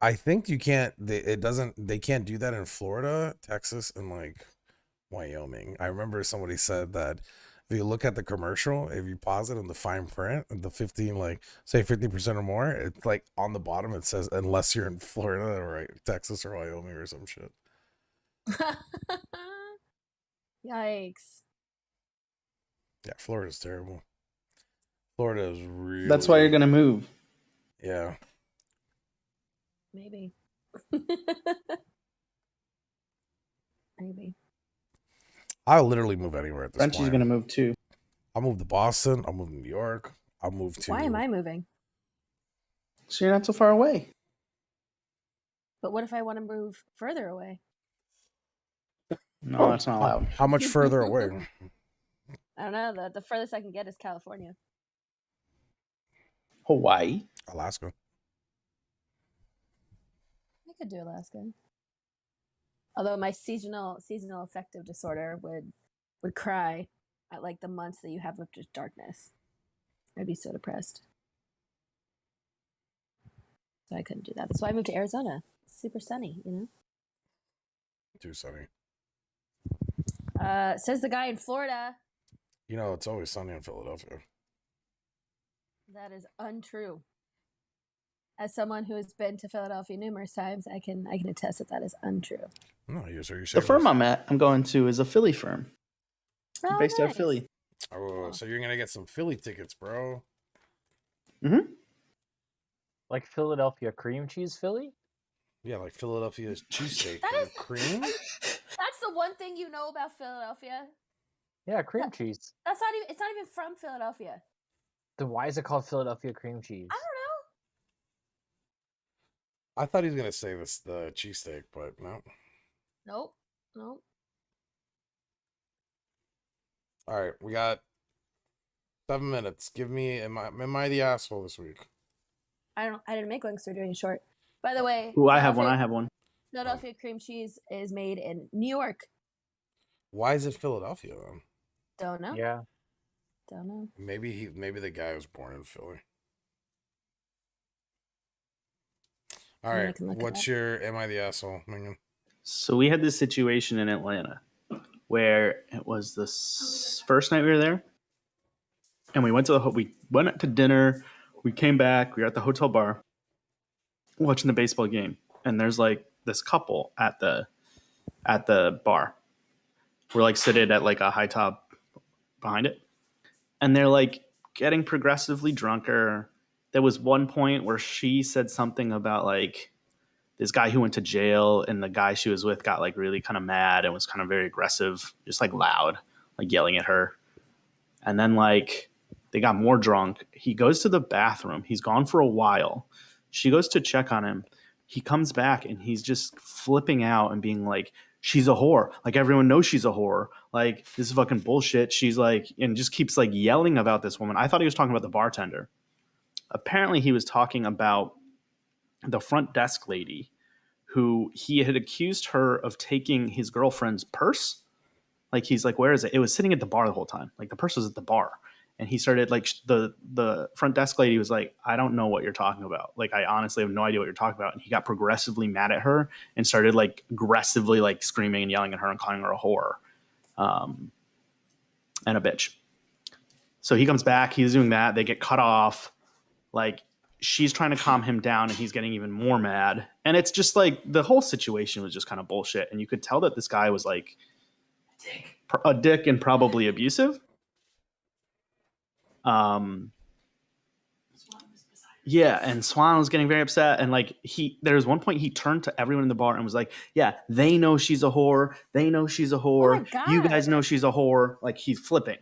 I think you can't. They can't do that in Florida, Texas, and like Wyoming. I remember somebody said that if you look at the commercial, if you pause it on the fine print, the 15, like say 50% or more, it's like on the bottom it says unless you're in Florida or right, Texas or Wyoming or some shit. Yikes. Yeah, Florida's terrible. Florida is really. That's why you're gonna move. Yeah. Maybe. Maybe. I'll literally move anywhere at this Frenchie's point. gonna move too. I'll move to Boston. I'll move to New York. I'll move to. Why am I moving? So you're not so far away. But what if I want to move further away? No, that's not allowed. How much further away? I don't know. The furthest I can get is California. Hawaii. Alaska. I could do Alaska. Although my seasonal affective disorder would cry at like the months that you have of just darkness. I'd be so depressed. So I couldn't do that. That's why I moved to Arizona. It's super sunny, you know? Too sunny. Says the guy in Florida. You know, it's always sunny in Philadelphia. That is untrue. As someone who has been to Philadelphia numerous times, I can attest that is untrue. No, you saying The firm I'm going to is a Philly firm, Oh, based out nice. of Philly. Oh, so you're gonna get some Philly tickets, bro. Like Philadelphia cream cheese Philly? Yeah, like Philadelphia's cheesesteak That with cream. That's the one thing you know about Philadelphia. Yeah, cream cheese. That's not even. It's not even from Philadelphia. Then why is it called Philadelphia cream cheese? I don't I thought he was gonna say this the cheesesteak, but no. know. Nope. All right, we got 7 minutes. Give me. Am I the asshole this week? I didn't make one because we're doing it short. By the way, Ooh, I have one. Philadelphia cream cheese is made in New York. Why is it Philadelphia then? Don't know. Yeah. Don't know. Maybe the guy was born in Philly. All Yeah, I right, can look it what's up. your am I the asshole, Minion? So we had this situation in Atlanta where it was the first night we were there, and we went to dinner. We came back. We were at the hotel bar watching the baseball game, and there's like this couple at the bar. We're like seated at like a high top behind it, and they're like getting progressively drunker. There was one point where she said something about like this guy who went to jail, and the guy she was with got like really kind of mad and was kind of very aggressive, just like loud, like yelling at her. And then like they got more drunk. He goes to the bathroom. He's gone for a while. She goes to check on him. He comes back and he's just flipping out and being like, she's a whore. Like everyone knows she's a whore. Like this is fucking bullshit. She's like, and just keeps like yelling about this woman. I thought he was talking about the bartender. Apparently he was talking about the front desk lady who he had accused her of taking his girlfriend's purse. Like he's like, where is it? It was sitting at the bar the whole time. Like the purse was at the bar. And he started like the front desk lady was like, I don't know what you're talking about. Like, I honestly have no idea what you're talking about. And he got progressively mad at her and started like aggressively like screaming and yelling at her and calling her a whore and a bitch. So he comes back, he's doing that. They get cut off. Like, she's trying to calm him down and he's getting even more mad. And it's just like the whole situation was just kind of bullshit. And you could tell that this guy was like a dick and probably abusive. Yeah, and Swan was getting very upset, and like there's one point he turned to everyone in the bar and was like, yeah, they know she's a whore, they know she's a whore, you guys know she's a whore. Like, he's flipping.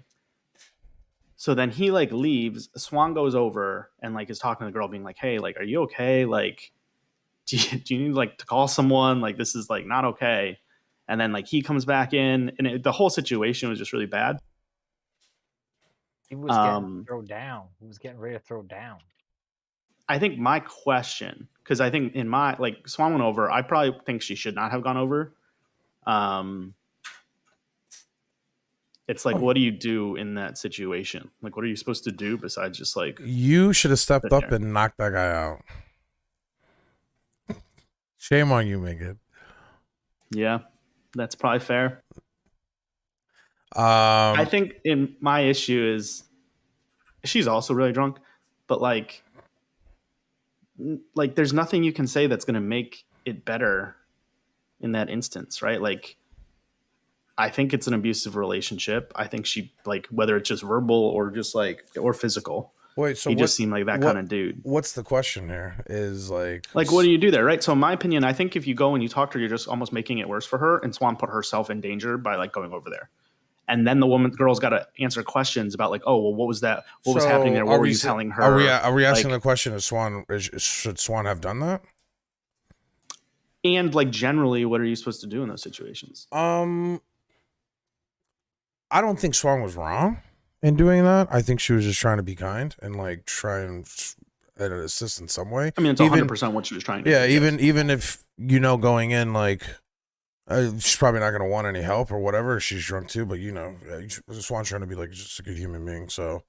So then he like leaves. Swan goes over and like is talking to the girl, being like, hey, like, are you okay? Like, do you need like to call someone? Like, this is like not okay. And then like he comes back in, and the whole situation was just really bad. He was getting thrown down. He was getting ready to throw down. I think my question, because I think in my like Swan went over, I probably think she should not have gone over. It's like, what do you do in that situation? Like, what are you supposed to do besides just like? You should have stepped up there. and knocked that guy out. Shame on you, Megan. Yeah, that's probably fair. I think in my issue is she's also really drunk, but like there's nothing you can say that's going to make it better in that instance, right? Like, I think it's an abusive relationship. I think she, like, whether it's just verbal or just like, or physical. Wait, so he just seemed like that kind of dude. What's the question here? Is like what do you do there, right? So in my opinion, I think if you go and you talk to her, you're just almost making it worse for her, and Swan put herself in danger by like going over there. And then the girl's got to answer questions about like, oh, well, what was that? What was happening there? What were you telling her? Are we asking the question? Should Swan have done that? And like generally, what are you supposed to do in those situations? I don't think Swan was wrong in doing that. I think she was just trying to be kind and like try and assist in some way. I mean, it's 100% what she was trying to do. Yeah, even if going in like. She's probably not going to want any help or whatever. She's drunk too, but Swan's trying to be like just a good human being. So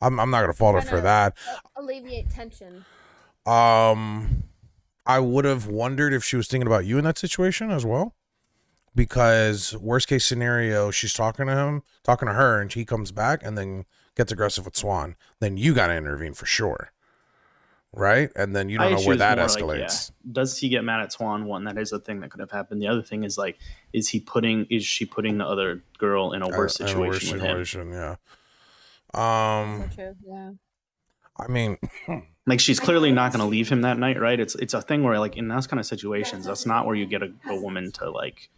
I'm not going to fault her for that. Alleviate tension. I would have wondered if she was thinking about you in that situation as well, because worst case scenario, she's talking to her, and he comes back and then gets aggressive with Swan. Then you got to intervene for sure. Right, and then you don't know where that escalates. Like, yeah. Does he get mad at Swan? One, that is a thing that could have happened. The other thing is like, is she putting the other girl in a worse situation with him? Yeah. True. Yeah. I mean, like, she's clearly not going to leave him that night, right? It's a thing where like in those kind of situations, that's not where you get a woman to like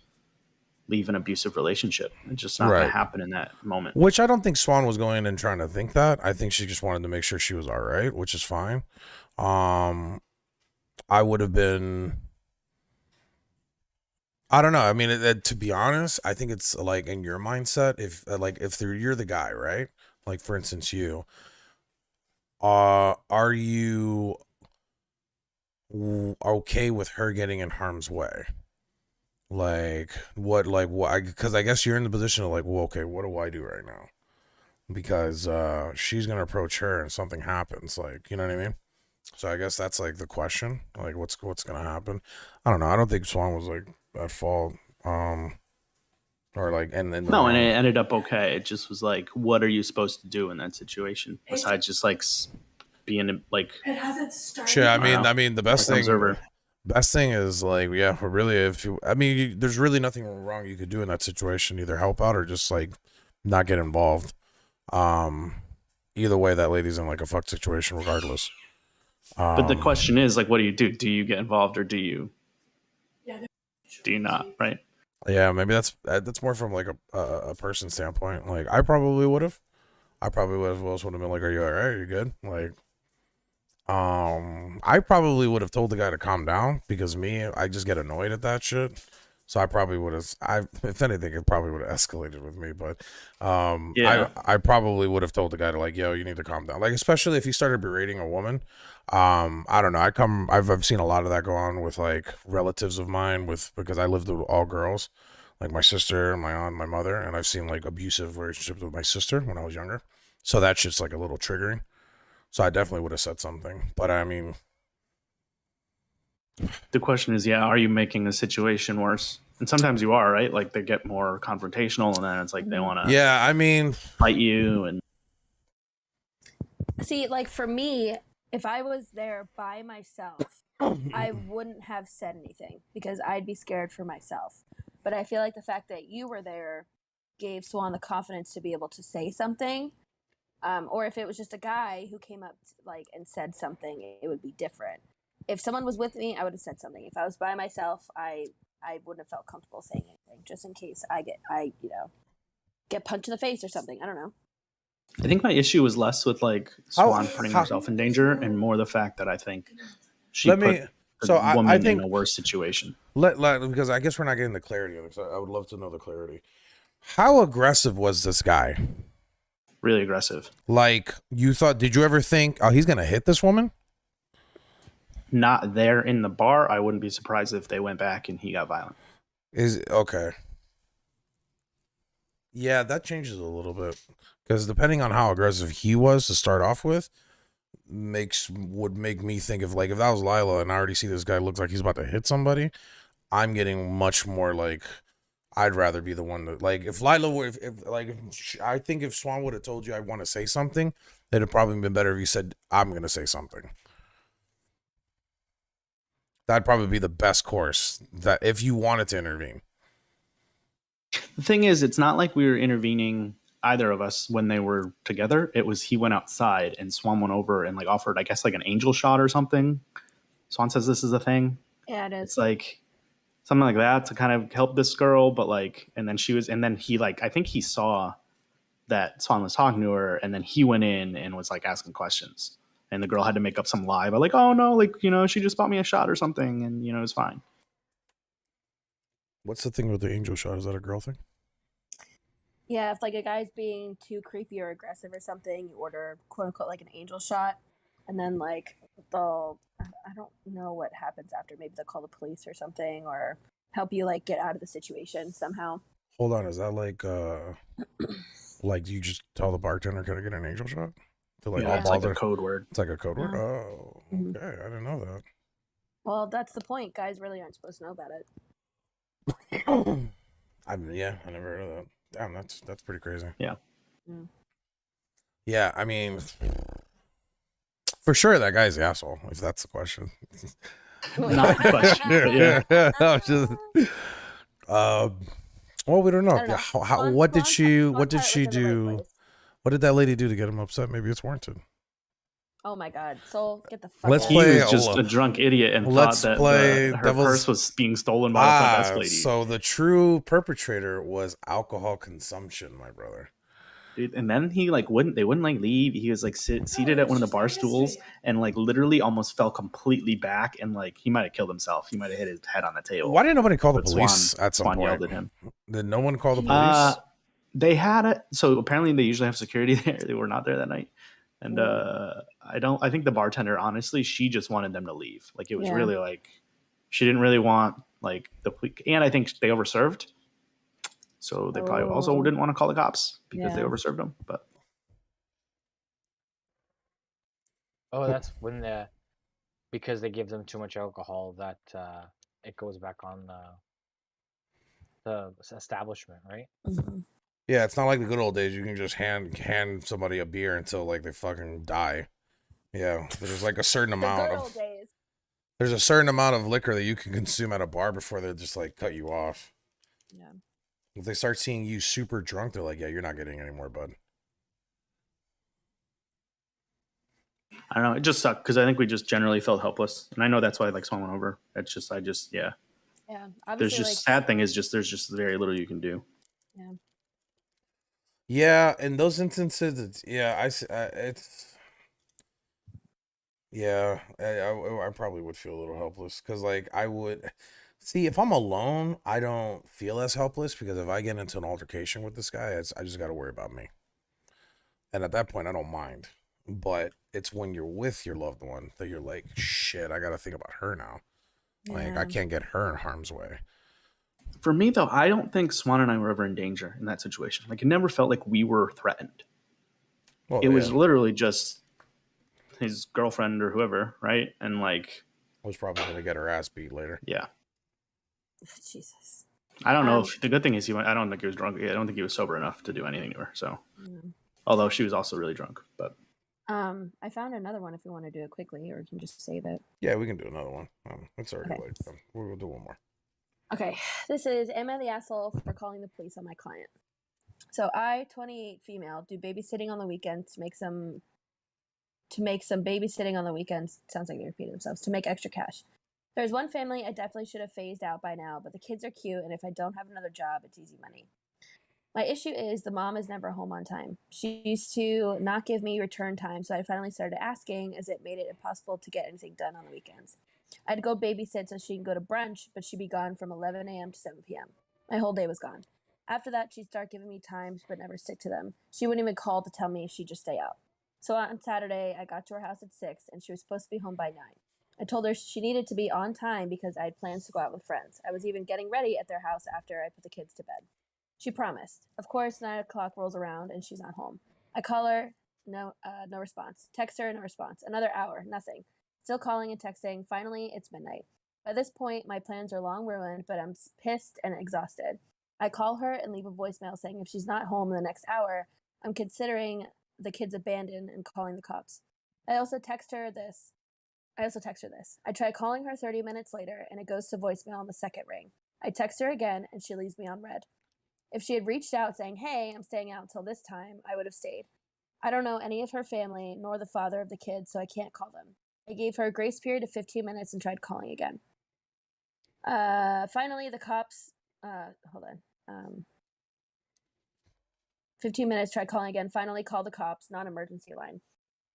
leave an abusive relationship. It's just not going to happen in that moment. Which I don't think Swan was going in and trying to think that. I think she just wanted to make sure she was all right, which is fine. I would have been, I don't know. I mean, to be honest, I think it's like in your mindset, if you're the guy, right? Like, for instance, are you okay with her getting in harm's way? Because I guess you're in the position of like, well, okay, what do I do right now? Because she's gonna approach her and something happens, like, you know what I mean? So I guess that's like the question, like what's gonna happen? I don't know. I don't think Swan was like at fault, or like, and then no, and it ended up okay. It just was like, what are you supposed to do in that situation besides just like being like? It hasn't started. Sure, I mean, the best thing is like, yeah, really, there's really nothing wrong you could do in that situation. Either help out or just like not get involved. Either way, that lady's in like a fucked situation regardless. But the question is like, what do you do? Do you get involved or do you not? Right? Yeah, maybe that's more from like a person standpoint. Like, I probably would have. Would have been like, "Are you all right? Are you good?" Like, I probably would have told the guy to calm down, because I just get annoyed at that shit. So I probably would have. If anything, it probably would have escalated with me. But I probably would have told the guy to like, "Yo, you need to calm down." Like, especially if he started berating a woman. I don't know. I've seen a lot of that go on with like relatives of mine, because I lived with all girls, like my sister, my aunt, my mother, and I've seen like abusive relationships with my sister when I was younger. So that's just like a little triggering. So I definitely would have said something. But I mean, The question is, yeah, are you making the situation worse? And sometimes you are, right? Like they get more confrontational, and then it's like they want to yeah, I mean, fight you. And See, like for me, if I was there by myself, I wouldn't have said anything because I'd be scared for myself. But I feel like the fact that you were there gave Swan the confidence to be able to say something. Or if it was just a guy who came up like and said something, it would be different. If someone was with me, I would have said something. If I was by myself, I wouldn't have felt comfortable saying anything, just in case I get punched in the face or something. I don't know. I think my issue was less with like Swan putting herself in danger, and more the fact that I think she Let put me. the So woman I think in a worse situation. let because I guess we're not getting the clarity of it. So I would love to know the clarity. How aggressive was this guy? Really aggressive. Like you thought? Did you ever think, oh, he's gonna hit this woman? Not there in the bar. I wouldn't be surprised if they went back and he got violent. Is okay. Yeah, that changes a little bit because depending on how aggressive he was to start off with, would make me think of like if that was Lila and I already see this guy looks like he's about to hit somebody, I'm getting much more like I'd rather be the one to like if Lila were I think if Swan would have told you I want to say something, it'd have probably been better if you said I'm gonna say something. That'd probably be the best course that if you wanted to intervene. The thing is, it's not like we were intervening, either of us, when they were together. It was he went outside and Swan went over and like offered, I guess, like an angel shot or something. Swan says this is a thing. Yeah, it is. It's like something like that to kind of help this girl, but like, and then he like, I think he saw that Swan was talking to her, and then he went in and was like asking questions, and the girl had to make up some lie, but like, oh no, like, she just bought me a shot or something, and it was fine. What's the thing with the angel shot? Is that a girl thing? Yeah, if like a guy's being too creepy or aggressive or something, you order quote unquote like an angel shot, and then like I don't know what happens after. Maybe they'll call the police or something, or help you like get out of the situation somehow. Hold on, is that like do you just tell the bartender can I get an angel shot? To like Yeah, all it's like a bother. code word. It's like a code word. Yeah. Oh, Mhm. okay. I didn't know that. Well, that's the point. Guys really aren't supposed to know about it. I never heard of that. Damn, that's pretty crazy. Yeah. Mm. Yeah, I mean, for sure that guy's the asshole. If that's the question. Not the question. Yeah. I'm just, well, we don't know. I don't know. How, what did she do? What did that lady do to get him upset? Maybe it's warranted. Oh my god! So get the fuck. Let's out. He play- was just a drunk idiot and thought that her devil's- purse was being stolen by the front desk lady. So the true perpetrator was alcohol consumption, my brother. Dude, and then he like they wouldn't like leave. He was like seated at one of the bar stools and like literally almost fell completely back, and like he might have killed himself. He might have hit his head on the table. Why didn't nobody call the But police at some Swan point? yelled at him. Did no one call the police? They had it. So apparently they usually have security there. They were not there that night. And I think the bartender, honestly, she just wanted them to leave. Like it was really like, she didn't really want like and I think they overserved. So they probably also didn't want to call the cops because they overserved them. But that's when because they give them too much alcohol that it goes back on the establishment, right? Mhm. Yeah, it's not like the good old days. You can just hand somebody a beer until like they fucking die. Yeah, there's like a certain The amount good of old days. there's a certain amount of liquor that you can consume at a bar before they just like cut you off. Yeah. If they start seeing you super drunk, they're like, "Yeah, you're not getting any more, bud." I don't know. It just sucked because I think we just generally felt helpless. And I know that's why like Swan went over. It's just, yeah. Yeah. There's Obviously, just, sad thing is just, there's just very little you can do. Yeah. Yeah, in those instances, it's yeah, I probably would feel a little helpless because like I would see if I'm alone, I don't feel as helpless because if I get into an altercation with this guy, I just got to worry about me. And at that point, I don't mind. But it's when you're with your loved one that you're like, shit, I got to think about her now. Like I can't get her in harm's way. For me, though, I don't think Swan and I were ever in danger in that situation. Like, it never felt like we were threatened. Well, it was yeah, literally just his girlfriend or whoever, right? And like, was probably gonna get her ass beat later. yeah, Jesus. I don't know. Um, If the good thing is I don't think he was drunk. I don't think he was sober enough to do anything to her. So, yeah. although she was also really drunk, but I found another one if you want to do it quickly, or you can just save it. Yeah, we can do another one. It's already Okay. late. We'll do one more. Okay, this is Am I the asshole for calling the police on my client? So I, 28 female, do babysitting on the weekends to make some babysitting on the weekends. Sounds like they repeated themselves to make extra cash. There's one family I definitely should have phased out by now, but the kids are cute, and if I don't have another job, it's easy money. My issue is the mom is never home on time. She used to not give me return time, so I finally started asking, as it made it impossible to get anything done on the weekends. I'd go babysit so she can go to brunch, but she'd be gone from 11 a.m. to 7 p.m. My whole day was gone. After that, she'd start giving me times, but never stick to them. She wouldn't even call to tell me she'd just stay out. So on Saturday, I got to her house at 6, and she was supposed to be home by 9. I told her she needed to be on time because I had plans to go out with friends. I was even getting ready at their house after I put the kids to bed. She promised. Of course, 9 o'clock rolls around and she's not home. I call her, no response. Text her, no response. Another hour, nothing. Still calling and texting. Finally, it's midnight. By this point, my plans are long ruined, but I'm pissed and exhausted. I call her and leave a voicemail saying if she's not home in the next hour, I'm considering the kids abandoned and calling the cops. I also text her this. I try calling her 30 minutes later, and it goes to voicemail on the second ring. I text her again, and she leaves me on red. If she had reached out saying, hey, I'm staying out until this time, I would have stayed. I don't know any of her family, nor the father of the kids, so I can't call them. I gave her a grace period of 15 minutes and tried calling again. Finally, the cops, 15 minutes, tried calling again, finally called the cops, non-emergency line.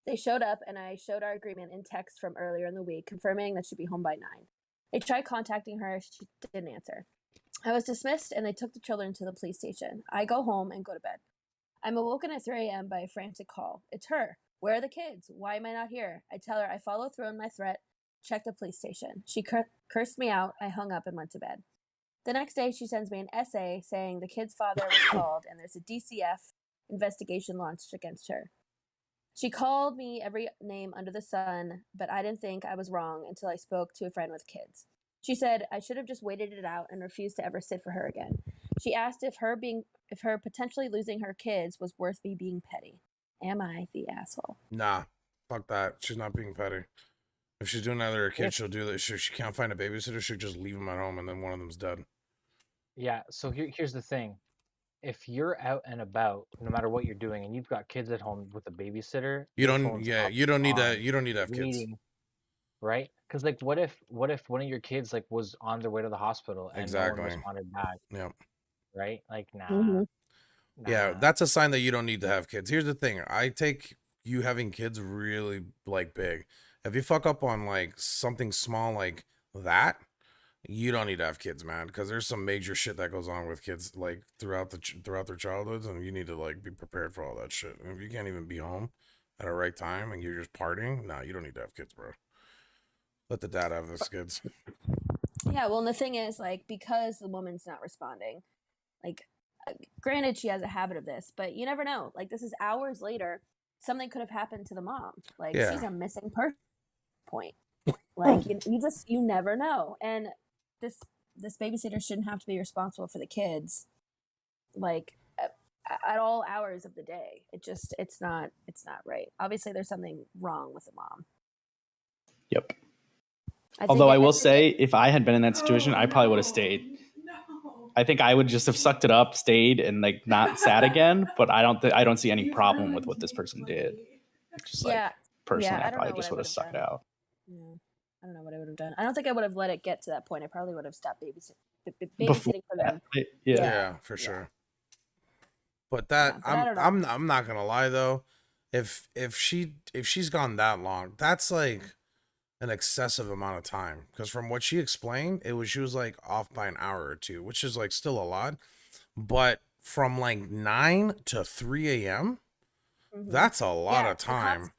They showed up, and I showed our agreement in text from earlier in the week, confirming that she'd be home by 9. I tried contacting her. She didn't answer. I was dismissed, and they took the children to the police station. I go home and go to bed. I'm awoken at 3 a.m. by a frantic call. It's her. Where are the kids? Why am I not here? I tell her I follow through on my threat. Check the police station. She cursed me out. I hung up and went to bed. The next day, she sends me an essay saying the kid's father was called and there's a DCF investigation launched against her. She called me every name under the sun, but I didn't think I was wrong until I spoke to a friend with kids. She said I should have just waited it out and refused to ever sit for her again. She asked if her potentially losing her kids was worth me being petty. Am I the asshole? Nah, fuck that. She's not being petty. If she's doing that to her kid, If- she'll do that. She can't find a babysitter. She'll just leave them at home, and then one of them's dead. Yeah, so here's the thing. If you're out and about, no matter what you're doing, and you've got kids at home with a babysitter, You your don't. phone's Yeah, up you don't need on that. You don't need to have kids. reading, right? Because like, what if one of your kids like was on their way to the hospital and no Exactly. one responded back, Yeah. right? Like, nah, Mhm. Yeah, nah. that's a sign that you don't need to have kids. Here's the thing. I take you having kids really like big. If you fuck up on like something small like that, you don't need to have kids, man, because there's some major shit that goes on with kids like throughout their childhoods, and you need to like be prepared for all that shit. And if you can't even be home at a right time and you're just partying, nah, you don't need to have kids, bro. Let the dad have his kids. Yeah, well, and the thing is, like, because the woman's not responding, like, granted, she has a habit of this, but you never know. Like, this is hours later. Something could have happened to the mom. Like, Yeah. she's a missing person point. Like, you never know. And this babysitter shouldn't have to be responsible for the kids, like, at all hours of the day. It's not right. Obviously, there's something wrong with the mom. yep. I Although I will think say, if I had been in that situation, I probably would have no, stayed. No. I think I would just have sucked it up, stayed, and like not sat again. But I don't see any You problem with ruined what this me, person Clingy. did. Just yeah, like personally, I I don't probably know just what I would have would stuck have it done. out. Yeah, I don't know what I would have done. I don't think I would have let it get to that point. I probably would have stopped babysitting Before for that, them. yeah. Yeah, for sure. But that Yeah, but I don't know. I'm not gonna lie though. If she's gone that long, that's like an excessive amount of time. Because from what she explained, she was like off by an hour or two, which is like still a lot. But from like 9 to 3 a.m., Mhm. that's a lot Yeah, of the time. cops-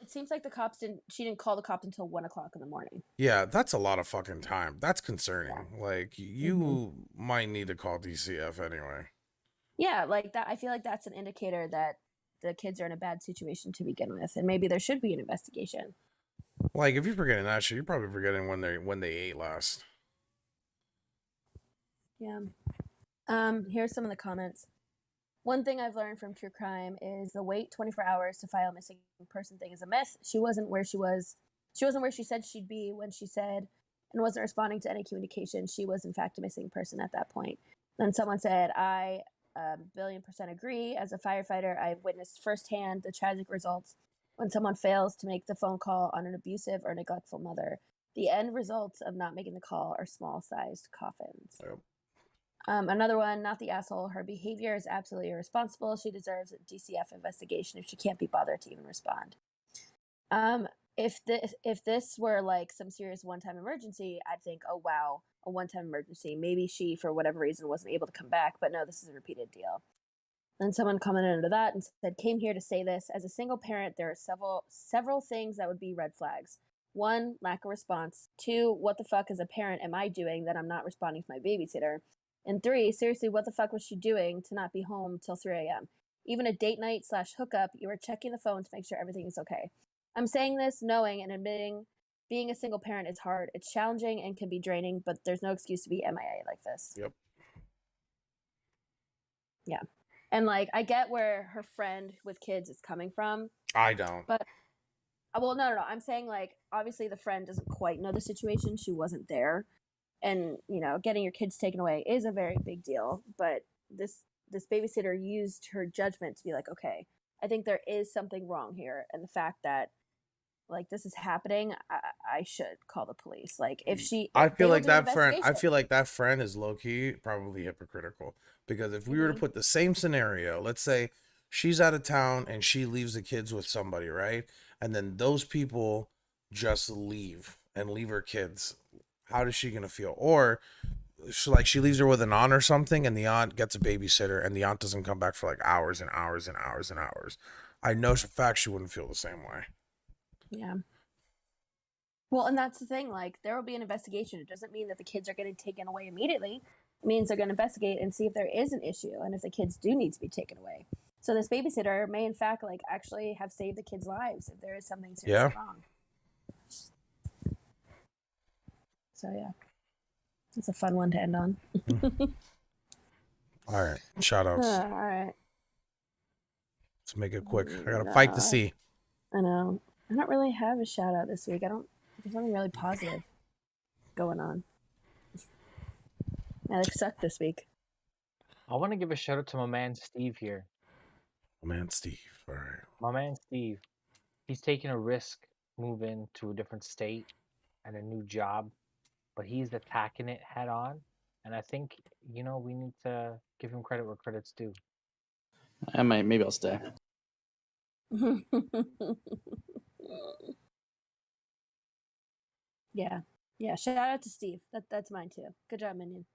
It seems like she didn't call the cops until 1 o'clock in the morning. Yeah, that's a lot of fucking time. That's concerning. Like you might need to call DCF anyway. Yeah, like that. I feel like that's an indicator that the kids are in a bad situation to begin with, and maybe there should be an investigation. Like, if you're forgetting that shit, you're probably forgetting when they ate last. Yeah. Here's some of the comments. One thing I've learned from true crime is the wait 24 hours to file a missing person thing is a myth. She wasn't where she said she'd be when she said, and wasn't responding to any communication. She was in fact a missing person at that point. Then someone said, I billion% agree. As a firefighter, I've witnessed firsthand the tragic results when someone fails to make the phone call on an abusive or neglectful mother. The end results of not making the call are small-sized coffins. Yep. Another one, not the asshole. Her behavior is absolutely irresponsible. She deserves a DCF investigation if she can't be bothered to even respond. If this were like some serious one-time emergency, I'd think, oh wow, a one-time emergency. Maybe she, for whatever reason, wasn't able to come back. But no, this is a repeated deal. And someone commented under that and said, came here to say this. As a single parent, there are several things that would be red flags. 1, lack of response. 2, what the fuck as a parent am I doing that I'm not responding to my babysitter? And 3, seriously, what the fuck was she doing to not be home till 3 a.m.? Even a date night / hookup, you were checking the phone to make sure everything is okay. I'm saying this knowing and admitting being a single parent is hard. It's challenging and can be draining, but there's no excuse to be MIA like this. Yep. Yeah. And like, I get where her friend with kids is coming from. I don't. But, well, no. I'm saying like, obviously the friend doesn't quite know the situation. She wasn't there. And, you know, getting your kids taken away is a very big deal. But this babysitter used her judgment to be like, okay, I think there is something wrong here. And the fact that, like, this is happening, I should call the police. Like, I feel like that friend is low key probably hypocritical, because if we were to put the same scenario, let's say she's out of town and she leaves the kids with somebody, right? And then those people just leave her kids. How is she gonna feel? Or she leaves her with an aunt or something, and the aunt gets a babysitter, and the aunt doesn't come back for like hours and hours and hours and hours. I know for a fact she wouldn't feel the same way. Yeah. Well, and that's the thing. Like, there will be an investigation. It doesn't mean that the kids are getting taken away immediately. It means they're going to investigate and see if there is an issue and if the kids do need to be taken away. So this babysitter may, in fact, like actually have saved the kids' lives if there is something seriously wrong. So yeah, it's a fun one to end on. All right, shout outs. All right. Let's make it quick. I got a fight to see. I know. I don't really have a shout out this week. There's nothing really positive going on. I sucked this week. I want to give a shout out to my man Steve here. My man Steve. All right. My man Steve. He's taking a risk moving to a different state and a new job, but he's attacking it head on. And I think, we need to give him credit where credit's due. Maybe I'll stay. Yeah. Shout out to Steve. That's mine too. Good job, Minion.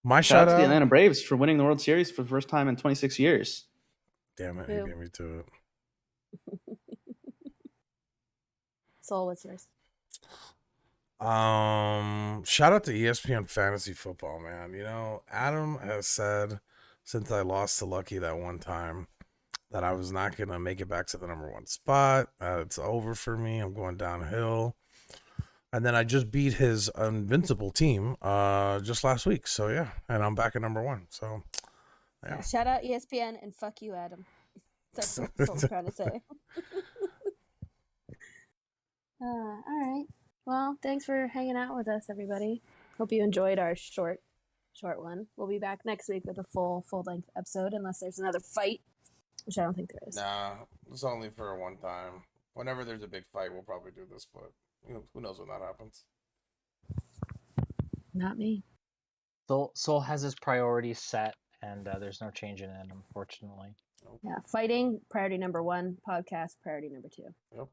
My Shout out to the Atlanta Braves for winning the World Series for the first time in 26 years. Damn it, you beat me to it. Soul, what's yours? Shout out to ESPN Fantasy Football, man. Adam has said since I lost to Lucky that one time that I was not gonna make it back to the number 1 spot. It's over for me. I'm going downhill. And then I just beat his invincible team just last week. So yeah, and I'm back at number 1. So yeah. Shout out ESPN and fuck you, Adam. That's what I'm trying to say. All right. Well, thanks for hanging out with us, everybody. Hope you enjoyed our short one. We'll be back next week with a full length episode, unless there's another fight, which I don't think there is. Nah, it's only for a one time. Whenever there's a big fight, we'll probably do this, but who knows when that happens. Not me. Soul has his priorities set, and there's no change in it, unfortunately. Yeah, fighting, priority number 1. Podcast, priority number 2. Yep.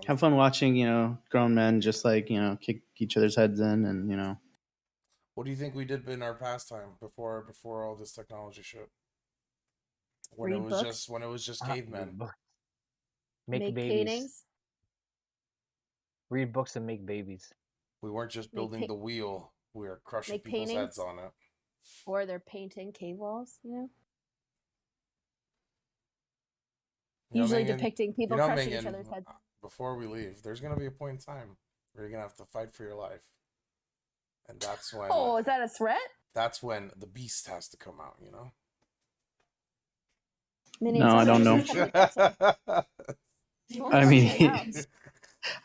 Have fun watching, grown men just like, kick each other's heads in and, What do you think we did in our pastime before all this technology shit? When Read it was just cavemen. Make babies. Paintings. Read books and make babies. We weren't just building the wheel. We were crushing people's heads on it. Or they're painting cave walls, You know, Usually Megan, depicting people you know, crushing each Megan, other's heads. before we leave, there's gonna be a point in time where you're gonna have to fight for your life, and Oh, is that a threat? that's when the beast has to come out. You know. Minnie, No, I don't know. I mean,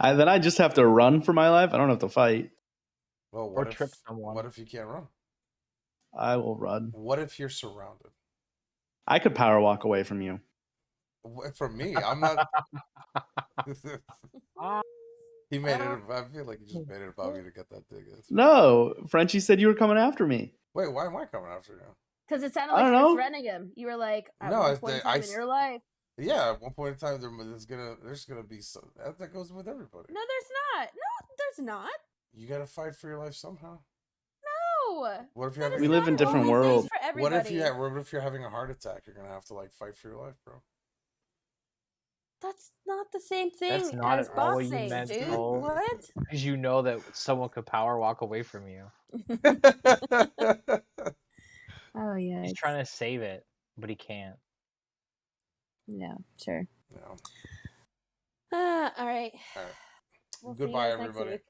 then I just have to run for my life. I don't have to fight. Well, Or what if trip someone. what if you can't run? I will run. What if you're surrounded? I could power walk away from you. From me, I'm not. Ah, He made it. I feel like he just made it about me to get that ticket. No, Frenchie said you were coming after me. Wait, why am I coming after you? Because it sounded I like don't you were know. threatening him. You were like, at No, one it's point in the- time I in your life. Yeah, at one point in time, there's gonna be some that goes with everybody. No, there's not. No, there's not. You gotta fight for your life somehow. No. What if you That have? is We live in not different always worlds. for everybody. What if you're having a heart attack? You're gonna have to like fight for your life, bro. That's not the same thing That's not as at all what you boxing, meant, dude. Cole. What? Because you know that someone could power walk away from you. Oh yeah. He's trying to save it, but he can't. Yeah, sure. No. All right. All right. We'll see you Goodbye, guys next everybody. week.